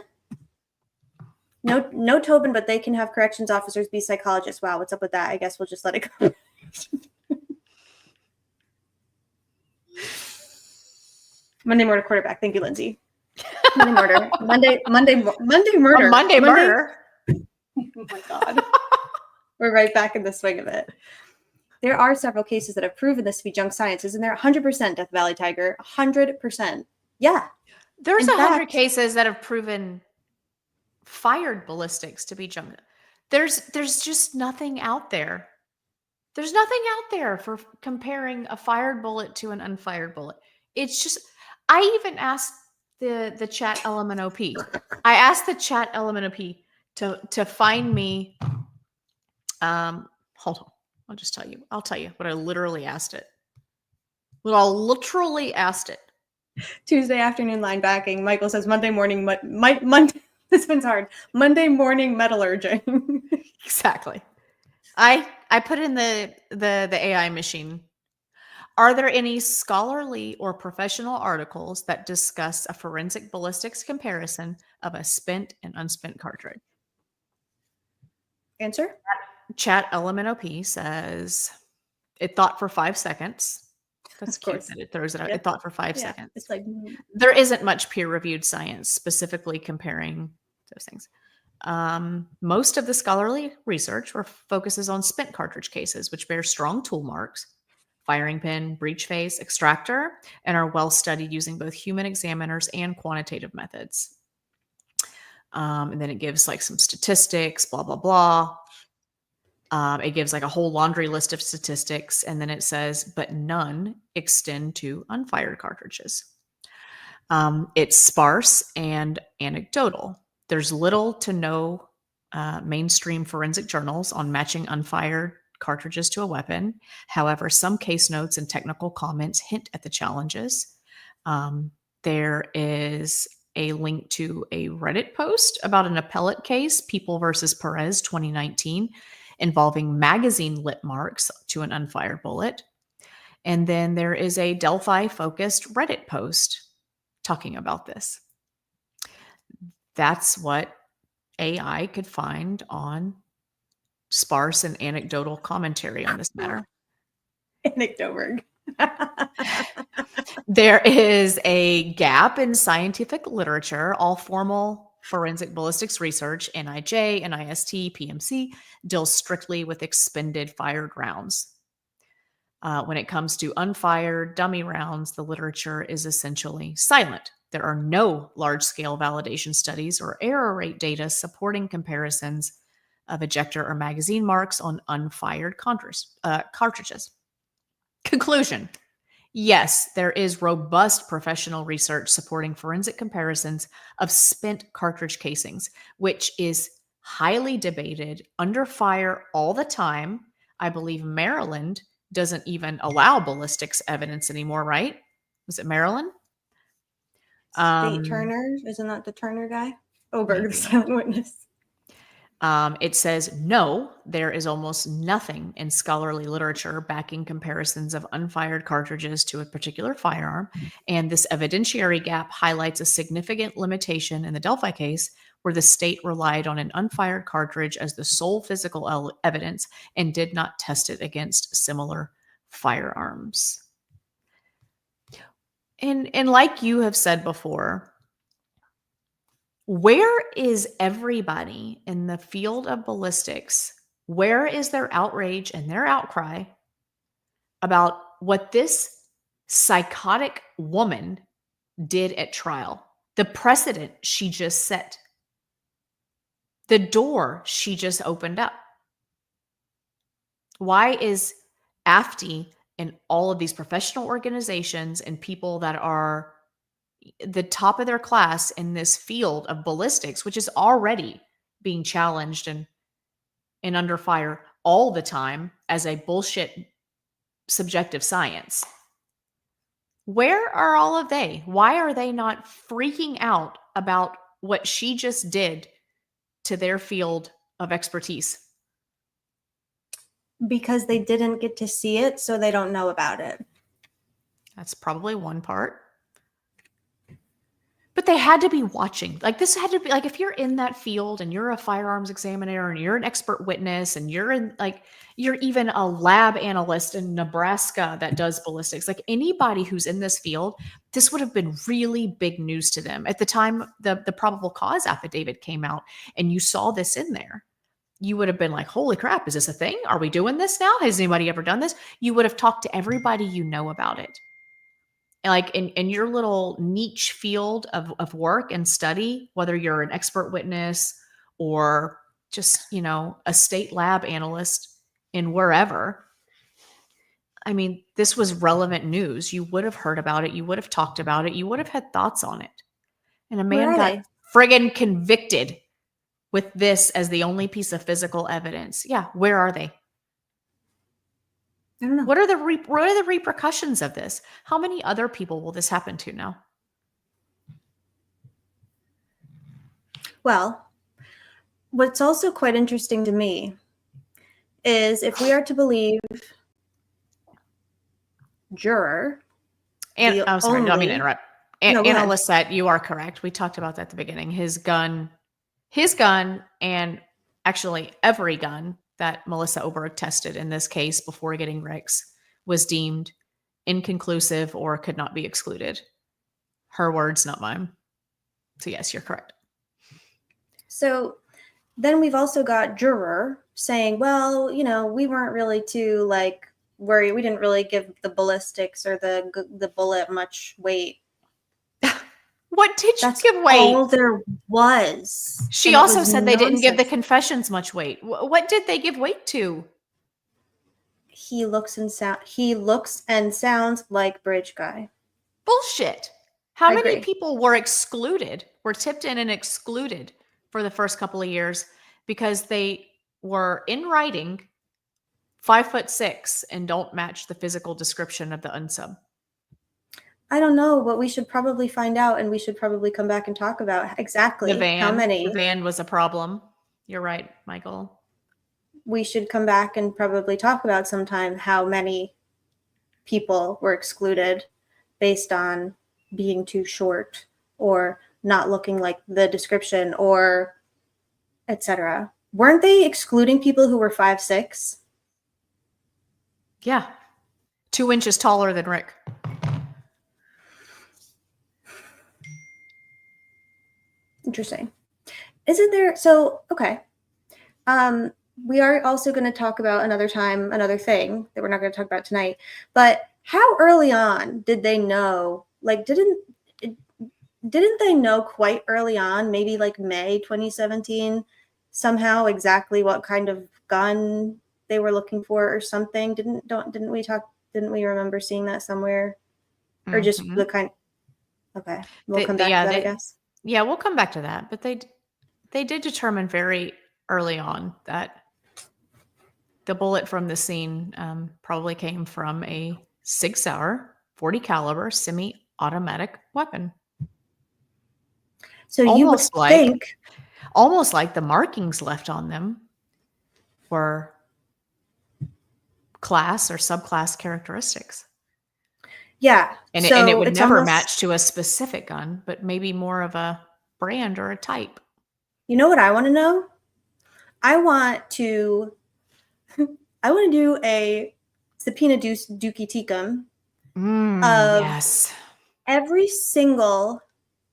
No Tobin, but they can have corrections officers be psychologists. Wow, what's up with that? I guess we'll just let it go. Monday murder quarterback. Thank you, Lindsay. Monday murder. Monday murder. Monday murder. Oh my God. We're right back in the swing of it. There are several cases that have proven this to be junk science. Isn't there? 100% Death Valley Tiger. 100%. Yeah. There's 100 cases that have proven fired ballistics to be junk. There's just nothing out there. There's nothing out there for comparing a fired bullet to an unfired bullet. It's just, I even asked the chat element OP. I asked the chat element OP to find me. Hold on. I'll tell you what I literally asked it. Tuesday afternoon linebacking. Michael says Monday morning. Monday. This one's hard. Monday morning metallurgy. Exactly. I put in the AI machine. Are there any scholarly or professional articles that discuss a forensic ballistics comparison of a spent and unspent cartridge? Answer? Chat element OP says it thought for 5 seconds. That's cute that it throws it out. Yep. It thought for 5 seconds. It's like, there isn't much peer-reviewed science specifically comparing those things. Most of the scholarly research focuses on spent cartridge cases, which bear strong tool marks, firing pin, breech face, extractor, and are well studied using both human examiners and quantitative methods. And then it gives like some statistics, blah, blah, blah. It gives like a whole laundry list of statistics. And then it says, but none extend to unfired cartridges. It's sparse and anecdotal. There's little to no mainstream forensic journals on matching unfired cartridges to a weapon. However, some case notes and technical comments hint at the challenges. There is a link to a Reddit post about an appellate case, People versus Perez 2019, involving magazine lip marks to an unfired bullet. And then there is a Delphi-focused Reddit post talking about this. That's what AI could find on sparse and anecdotal commentary on this matter. Anecdoberg. There is a gap in scientific literature. All formal forensic ballistics research, NIJ, NIST, PMC, deals strictly with expended fired rounds. When it comes to unfired dummy rounds, the literature is essentially silent. There are no large-scale validation studies or error rate data supporting comparisons of ejector or magazine marks on unfired cartridges. Conclusion. Yes, there is robust professional research supporting forensic comparisons of spent cartridge casings, which is highly debated, under fire all the time. I believe Maryland doesn't even allow ballistics evidence anymore, right? Was it Maryland? State Turner, isn't that the Turner guy? Oberg, the silent witness. It says, no, there is almost nothing in scholarly literature backing comparisons of unfired cartridges to a particular firearm. And this evidentiary gap highlights a significant limitation in the Delphi case, where the state relied on an unfired cartridge as the sole physical evidence and did not test it against similar firearms. And like you have said before, where is everybody in the field of ballistics? Where is their outrage and their outcry about what this psychotic woman did at trial? The precedent she just set. The door she just opened up. Why is AFTI and all of these professional organizations and people that are the top of their class in this field of ballistics, which is already being challenged and under fire all the time as a bullshit subjective science? Where are all of they? Why are they not freaking out about what she just did to their field of expertise? Because they didn't get to see it, so they don't know about it. That's probably one part. But they had to be watching. Like, this had to be, like, if you're in that field and you're a firearms examiner and you're an expert witness and you're in, like, you're even a lab analyst in Nebraska that does ballistics, like, anybody who's in this field, this would have been really big news to them. At the time the probable cause affidavit came out and you saw this in there, you would have been like, holy crap, is this a thing? Are we doing this now? Has anybody ever done this? You would have talked to everybody you know about it. Like, in your little niche field of work and study, whether you're an expert witness or just, you know, a state lab analyst in wherever. I mean, this was relevant news. You would have heard about it. You would have talked about it. You would have had thoughts on it. And a man got friggin' convicted with this as the only piece of physical evidence. Yeah, where are they? I don't know. What are the repercussions of this? How many other people will this happen to now? Well, what's also quite interesting to me is, if we are to believe Juror, And I'm sorry, I don't mean to interrupt. And No, go Anna ahead. Lissette, you are correct. We talked about that at the beginning. His gun, and actually every gun that Melissa Oberg tested in this case before getting Rick's was deemed inconclusive or could not be excluded. Her words, not mine. So yes, you're correct. So then we've also got Juror saying, well, you know, we weren't really too like worried. We didn't really give the ballistics or the bullet much weight. What did you That's give weight? all there was. She And it also was said they didn't give the nonsense. confessions much weight. What did they give weight to? He looks and sounds like Bridge Guy. Bullshit. How I many agree. people were excluded, were tipped in and excluded for the first couple of years because they were in writing 5'6" and don't match the physical description of the unsub? I don't know, but we should probably find out, and we should probably come back and talk about exactly how many. The van was a problem. You're right, Michael. We should come back and probably talk about sometime how many people were excluded based on being too short or not looking like the description or etc. Weren't they excluding people who were 5'6"? Yeah. 2 inches taller than Rick. Interesting. Isn't there? So, okay. We are also going to talk about another thing that we're not going to talk about tonight. But how early on did they know? Like, didn't they know quite early on, maybe like May 2017, somehow exactly what kind of gun they were looking for or something? Didn't we remember seeing that somewhere? Or just Mhm. the kind? Okay, we'll come back to that, I guess. Yeah, we'll come back to that. But they did determine very early on that the bullet from the scene probably came from a Sig Sauer 40 caliber semi-automatic weapon. So you would think, almost like the markings left on them were class or subclass characteristics. yeah. And, so and it would it's never almost, match to a specific gun, but maybe more of a brand or a type. You know what I want to know? I want to do a subpoena dookie teekum of Yes. every single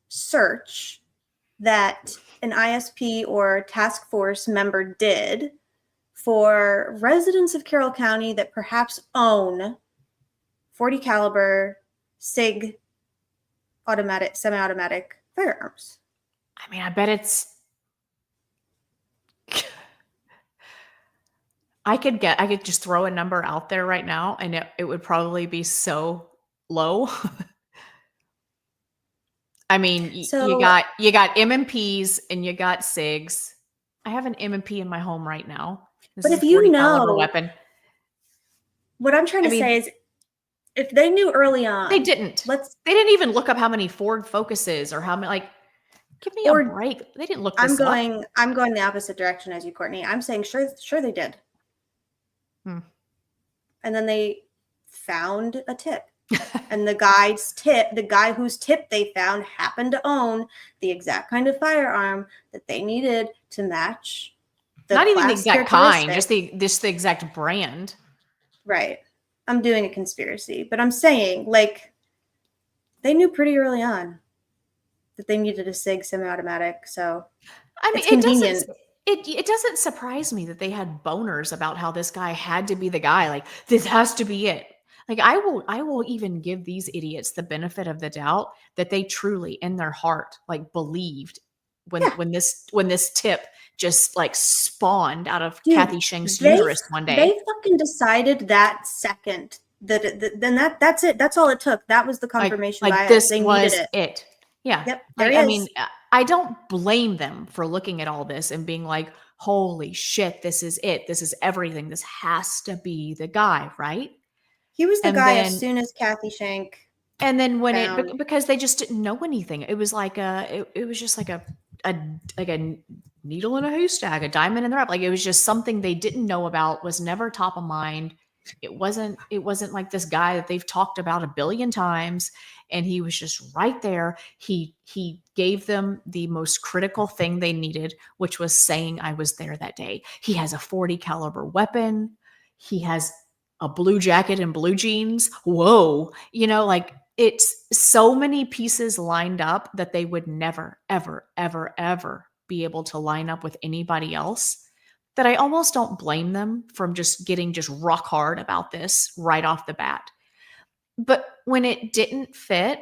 search that an ISP or task force member did for residents of Carroll County that perhaps own 40 caliber SIG semi-automatic firearms. I mean, I bet it's. I could just throw a number out there right now, and it would probably be so low. I mean, you got MMPs and you got SIGs. I have an MMP in my home right now. This But is if a you 40 caliber know, weapon. what I'm trying to say is, if they knew early on, they didn't. They didn't even look up how many Ford Focuses or how many. Like, give me a break. They didn't look this up. I'm going the opposite direction as you, Courtney. I'm saying sure they did. And then they found a tip. And the guy whose tip they found happened to own the exact kind of firearm that they needed to match the not even the class exact kind, characteristic. just the exact brand. Right. I'm doing a conspiracy, but I'm saying, like, they knew pretty early on that they needed a SIG semi-automatic. So I mean, it's convenient. It doesn't surprise me that they had boners about how this guy had to be the guy. Like, this has to be it. Like, I will even give these idiots the benefit of the doubt that they truly, in their heart, like, believed when this tip just like spawned out of Kathy Shank's uterus one day. They fucking decided that second that's it. That's all it took. That was the confirmation bias. This they was needed it. Yeah. Yep. I mean, I don't blame them for looking at all this and being like, holy shit, this is it. This is everything. This has to be the guy, right? He was the guy as soon as Kathy Shank. And then when because they just didn't know anything. It was like it was just like a needle in a haystack, a diamond in the rough. Like, it was just something they didn't know about, was never top of mind. It wasn't like this guy that they've talked about a billion times, and he was just right there. He gave them the most critical thing they needed, which was saying I was there that day. He has a 40 caliber weapon. He has a blue jacket and blue jeans. Whoa. Like, it's so many pieces lined up that they would never, ever, ever, ever be able to line up with anybody else, that I almost don't blame them from just getting just rock hard about this right off the bat. But when it didn't fit,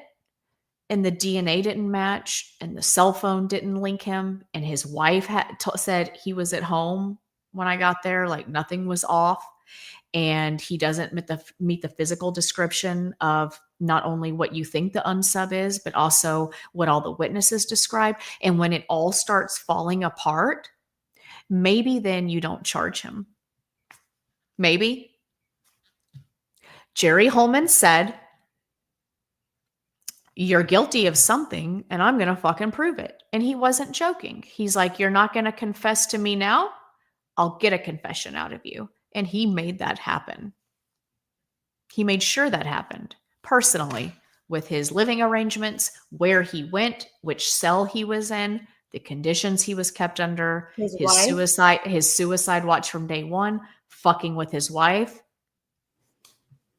and the DNA didn't match, and the cell phone didn't link him, and his wife said he was at home when I got there, like nothing was off, and he doesn't meet the physical description of not only what you think the unsub is, but also what all the witnesses describe. And when it all starts falling apart, maybe then you don't charge him. Maybe. Jerry Holman said, you're guilty of something, and I'm going to fucking prove it. And he wasn't joking. He's like, you're not going to confess to me now? I'll get a confession out of you. And he made that happen. He made sure that happened personally, with his living arrangements, where he went, which cell he was in, the conditions he was kept under, his suicide watch from day one, fucking with his wife.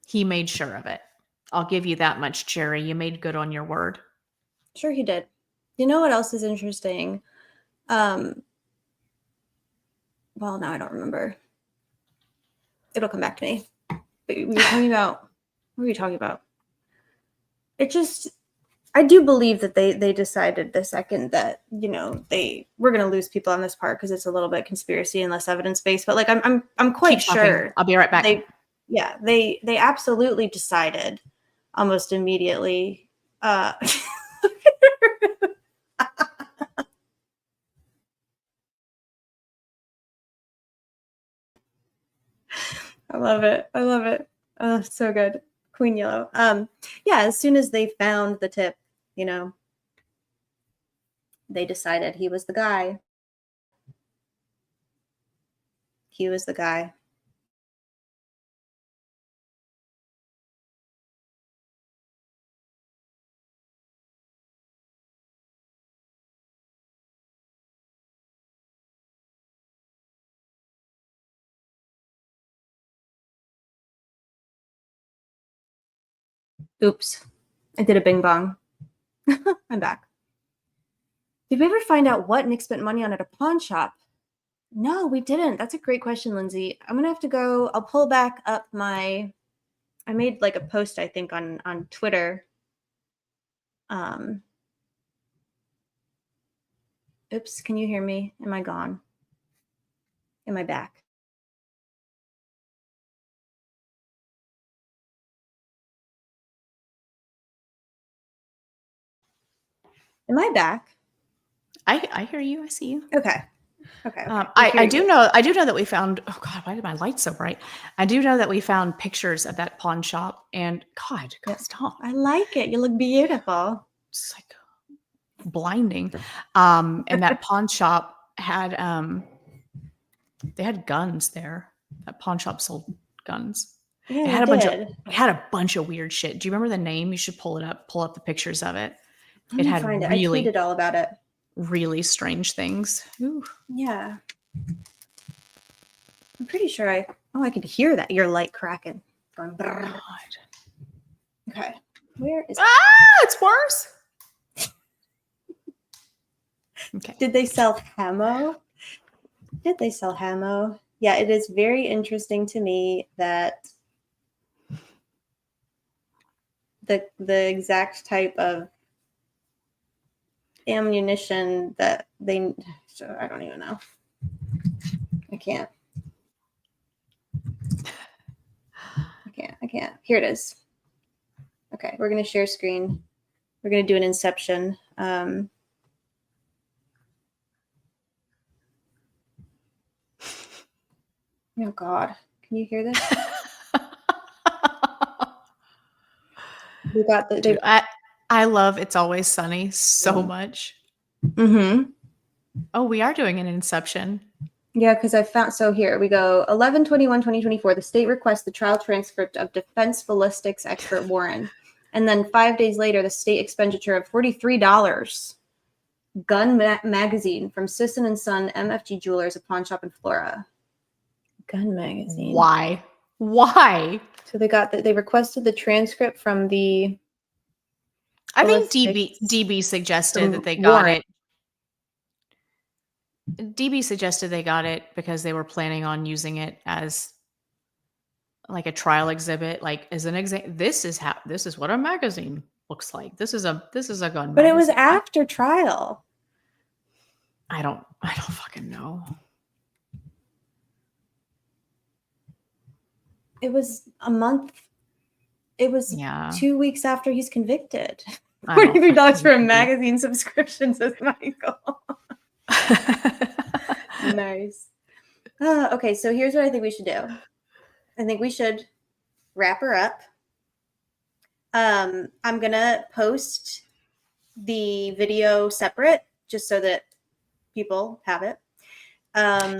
He made sure of it. I'll give you that much, Jerry. You made good on your word. Sure he did. You know what else is interesting? Well, now I don't remember. It'll come back to me. But we were talking about, what were we talking about? I I do believe that they decided the second that, you know, we're going to lose people on this part because it's a little bit conspiracy and less evidence based. But like I'm quite Keep talking. sure. I'll be right back. They absolutely decided almost immediately. I love it. I love it. Oh, so good. Queen Yellow. Yeah, as soon as they found the tip, you know, they decided he was the guy. He was the guy. Oops. I did a bing bong. I'm back. Did we ever find out what Nick spent money on at a pawn shop? No, we didn't. That's a great question, Lindsay. I'm gonna have to go. I'll pull back up I made like a post, I think, on Twitter. Oops, can you hear me? Am I gone? Am I back? Am I back? I hear you. I see you. Okay. I do know that we found, oh God, why did my light so bright? I do know that we found pictures of that pawn shop, and God, stop. I like it. You look beautiful. It's like blinding. And that pawn shop had they had guns there. That pawn shop sold guns. Yeah, it had a bunch of weird shit. Do you remember the name? You should pull it up, pull up the pictures of it. It had find it. I tweeted all about it. Really strange things. Ooh. Yeah. I'm pretty sure I could hear that. Your light cracking. Going, God. Okay. Where is it's worse. Okay. Did they sell ammo? Yeah, it is very interesting to me that the exact type of ammunition that I don't even know. I can't. Here it is. Okay, we're going to share screen. We're going to do an inception. Oh God, can you hear this? We got the. Dude, I love It's Always Sunny so much. Mm-hmm. Oh, we are doing an inception. Yeah, because I found, so here we go. 11/21/2024, the state requests the trial transcript of defense ballistics expert Warren. And then 5 days later, the state expenditure of $43. Gun magazine from Sisson & Son MFG Jewelers, a pawn shop in Flora. Gun magazine. Why? So they requested the transcript from the. I think DB suggested that they got it. DB suggested they got it because they were planning on using it as like a trial exhibit, like as an example. This is what a magazine looks like. This is a gun. But magazine. It was after trial. I don't fucking know. It was a month. It was 2 weeks after he's convicted. $43 for a magazine subscription, says Michael. Nice. Okay, so here's what I think we should do. I think we should wrap her up. I'm gonna post the video separate just so that people have it.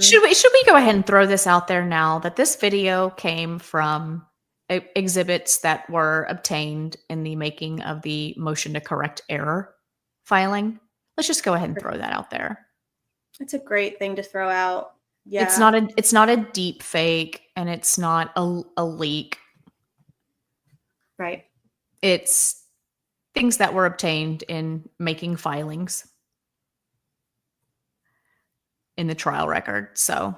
Should we go ahead and throw this out there now that this video came from exhibits that were obtained in the making of the motion to correct error filing? Let's just go ahead and throw that out there. It's a great thing to throw out. Yeah. It's not a deep fake and it's not a leak. Right. It's things that were obtained in making filings in the trial record. So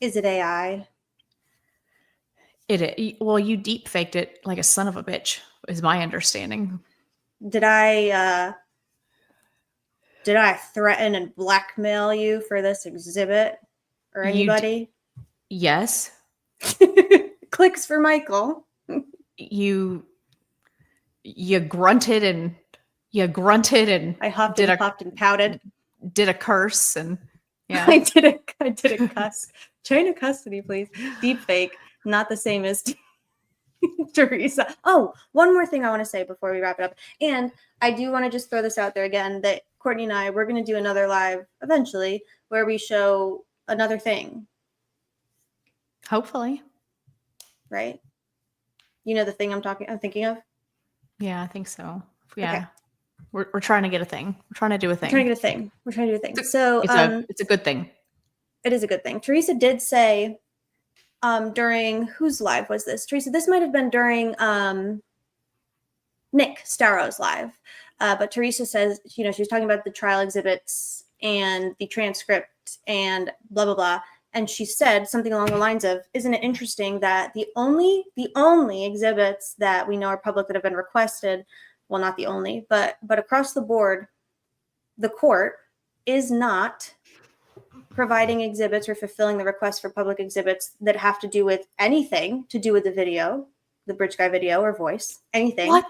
is it AI? Well, you deep faked it like a son of a bitch, is my understanding. Did I threaten and blackmail you for this exhibit or anybody? Yes. Clicks for Michael. You grunted and I huffed did and puffed and pouted. did a curse and yeah. I did a cuss. Chain of custody, please. Deep fake, not the same as Teresa. Oh, one more thing I want to say before we wrap it up. And I do want to just throw this out there again that Courtney and I, we're going to do another live eventually where we show another thing. Hopefully. Right? You know the thing I'm thinking of? Yeah, I think so. Yeah. Okay. We're trying to get a thing. We're trying to do a thing. We're trying to do a thing. So It's a good thing. It is a good thing. Teresa did say during whose live was this? Teresa, this might have been during Nick Starrow's live. But Teresa says, she was talking about the trial exhibits and the transcript and blah, blah, blah. And she said something along the lines of, isn't it interesting that the only exhibits that we know are public that have been requested, well, not the only, but across the board, the court is not providing exhibits or fulfilling the request for public exhibits that have to do with anything to do with the video, the Bridge Guy video or voice, anything. What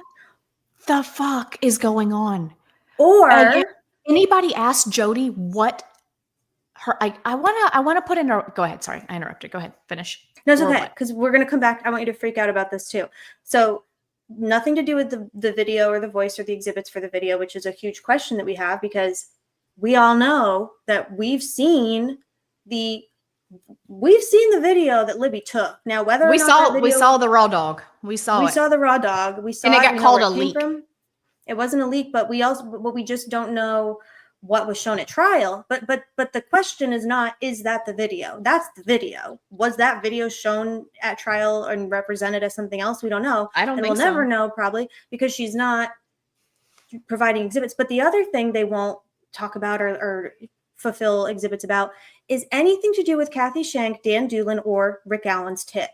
the fuck is going on? Or anybody ask Jody what her I want to put in her. Go ahead. Sorry, I interrupted. Go ahead. Finish. No, it's okay, because we're going to come back. I want you to freak out about this too. So nothing to do with the video or the voice or the exhibits for the video, which is a huge question that we have because we all know that we've seen the video that Libby took. Now, whether or we not saw the raw dog. We saw the raw dog. We saw and it got called a where it leak. came from. It wasn't a leak, but we just don't know what was shown at trial. But the question is not, is that the video? That's the video. Was that video shown at trial and represented as something else? We don't know. I don't think we'll so. never know probably because she's not providing exhibits. But the other thing they won't talk about or fulfill exhibits about is anything to do with Kathy Shank, Dan Doolin, or Rick Allen's tip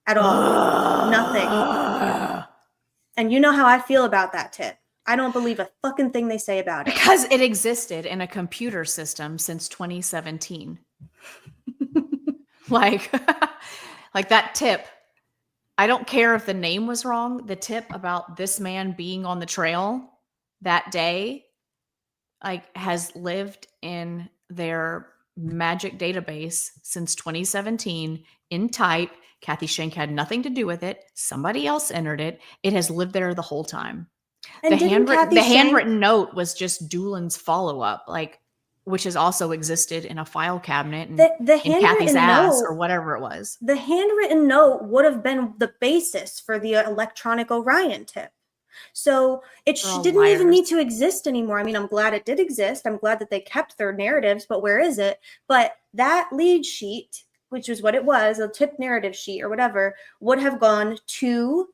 at all. Nothing. And you know how I feel about that tip. I don't believe a fucking thing they say about it. Because it existed in a computer system since 2017. like that tip. I don't care if the name was wrong. The tip about this man being on the trail that day has lived in their magic database since 2017 in type. Kathy Shank had nothing to do with it. Somebody else entered it. It has lived there the whole time. And the handwritten note was just Doolin's follow-up, which has also existed in a file cabinet in Kathy's ass or whatever it was. The handwritten note would have been the basis for the electronic Orion tip. So it didn't even need to exist anymore. I mean, I'm glad it did exist. I'm glad that they kept their narratives, but where is it? But that lead sheet, which is what it was, a tip narrative sheet or whatever, would have gone to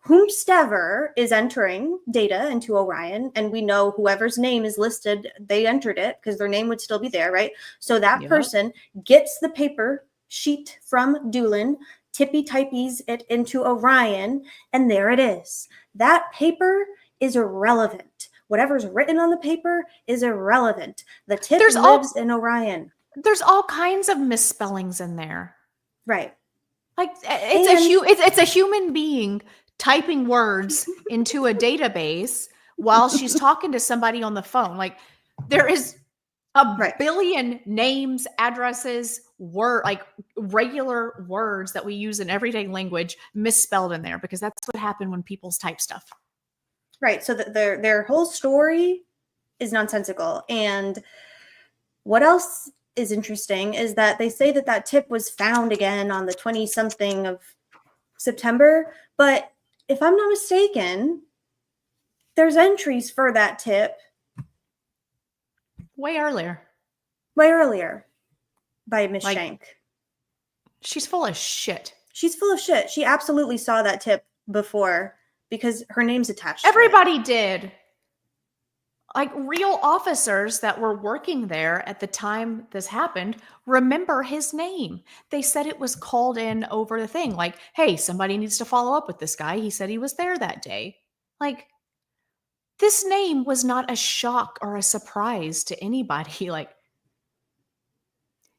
whomstever is entering data into Orion. And we know whoever's name is listed, they entered it because their name would still be there, right? So that person gets the paper sheet from Doolin, tippy-typies it into Orion, and there it is. That paper is irrelevant. Whatever's written on the paper is irrelevant. The tip lives in Orion. There's all kinds of misspellings in there. Right. It's a human being typing words into a database while she's talking to somebody on the phone. There is a billion names, addresses, regular words that we use in everyday language misspelled in there because that's what happened when people type stuff. Right. So their whole story is nonsensical. And what else is interesting is that they say that tip was found again on the 20-something of September. But if I'm not mistaken, there's entries for that tip way earlier by Miss Shank. She's full of shit. She absolutely saw that tip before because her name's attached. Everybody did. Real officers that were working there at the time this happened remember his name. They said it was called in over the thing. Hey, somebody needs to follow up with this guy. He said he was there that day. This name was not a shock or a surprise to anybody. Like,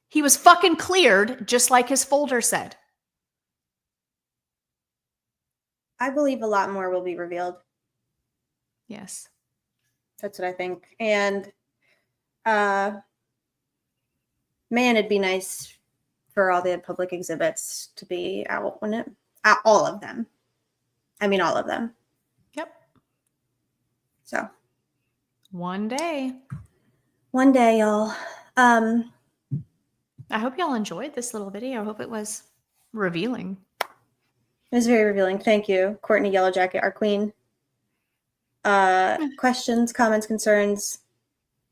he was fucking cleared, just like his folder said. I believe a lot more will be revealed. Yes. That's what I think. And man, it'd be nice for all the public exhibits to be out, wouldn't it? All of them. I mean, all of them. Yep. So One day. one day, y'all. I hope y'all enjoyed this little video. I hope it was revealing. It was very revealing. Thank you, Courtney Yellow Jacket, our queen. Questions, comments, concerns.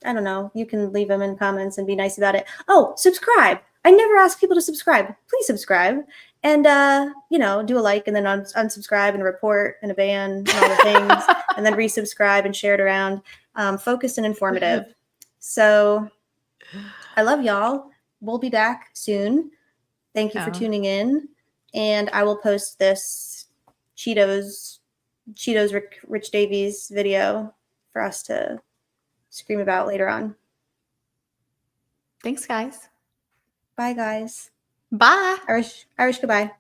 I don't know. You can leave them in comments and be nice about it. Oh, subscribe. I never ask people to subscribe. Please subscribe. And, do a like and then unsubscribe and a report and a ban and all the things. And then resubscribe and share it around. Focused and informative. So I love y'all. We'll be back soon. Thank you for tuning in. And I will post this Cheetos Rich Davies video for us to scream about later on. Thanks, guys. Bye, guys. Bye. Irish goodbye.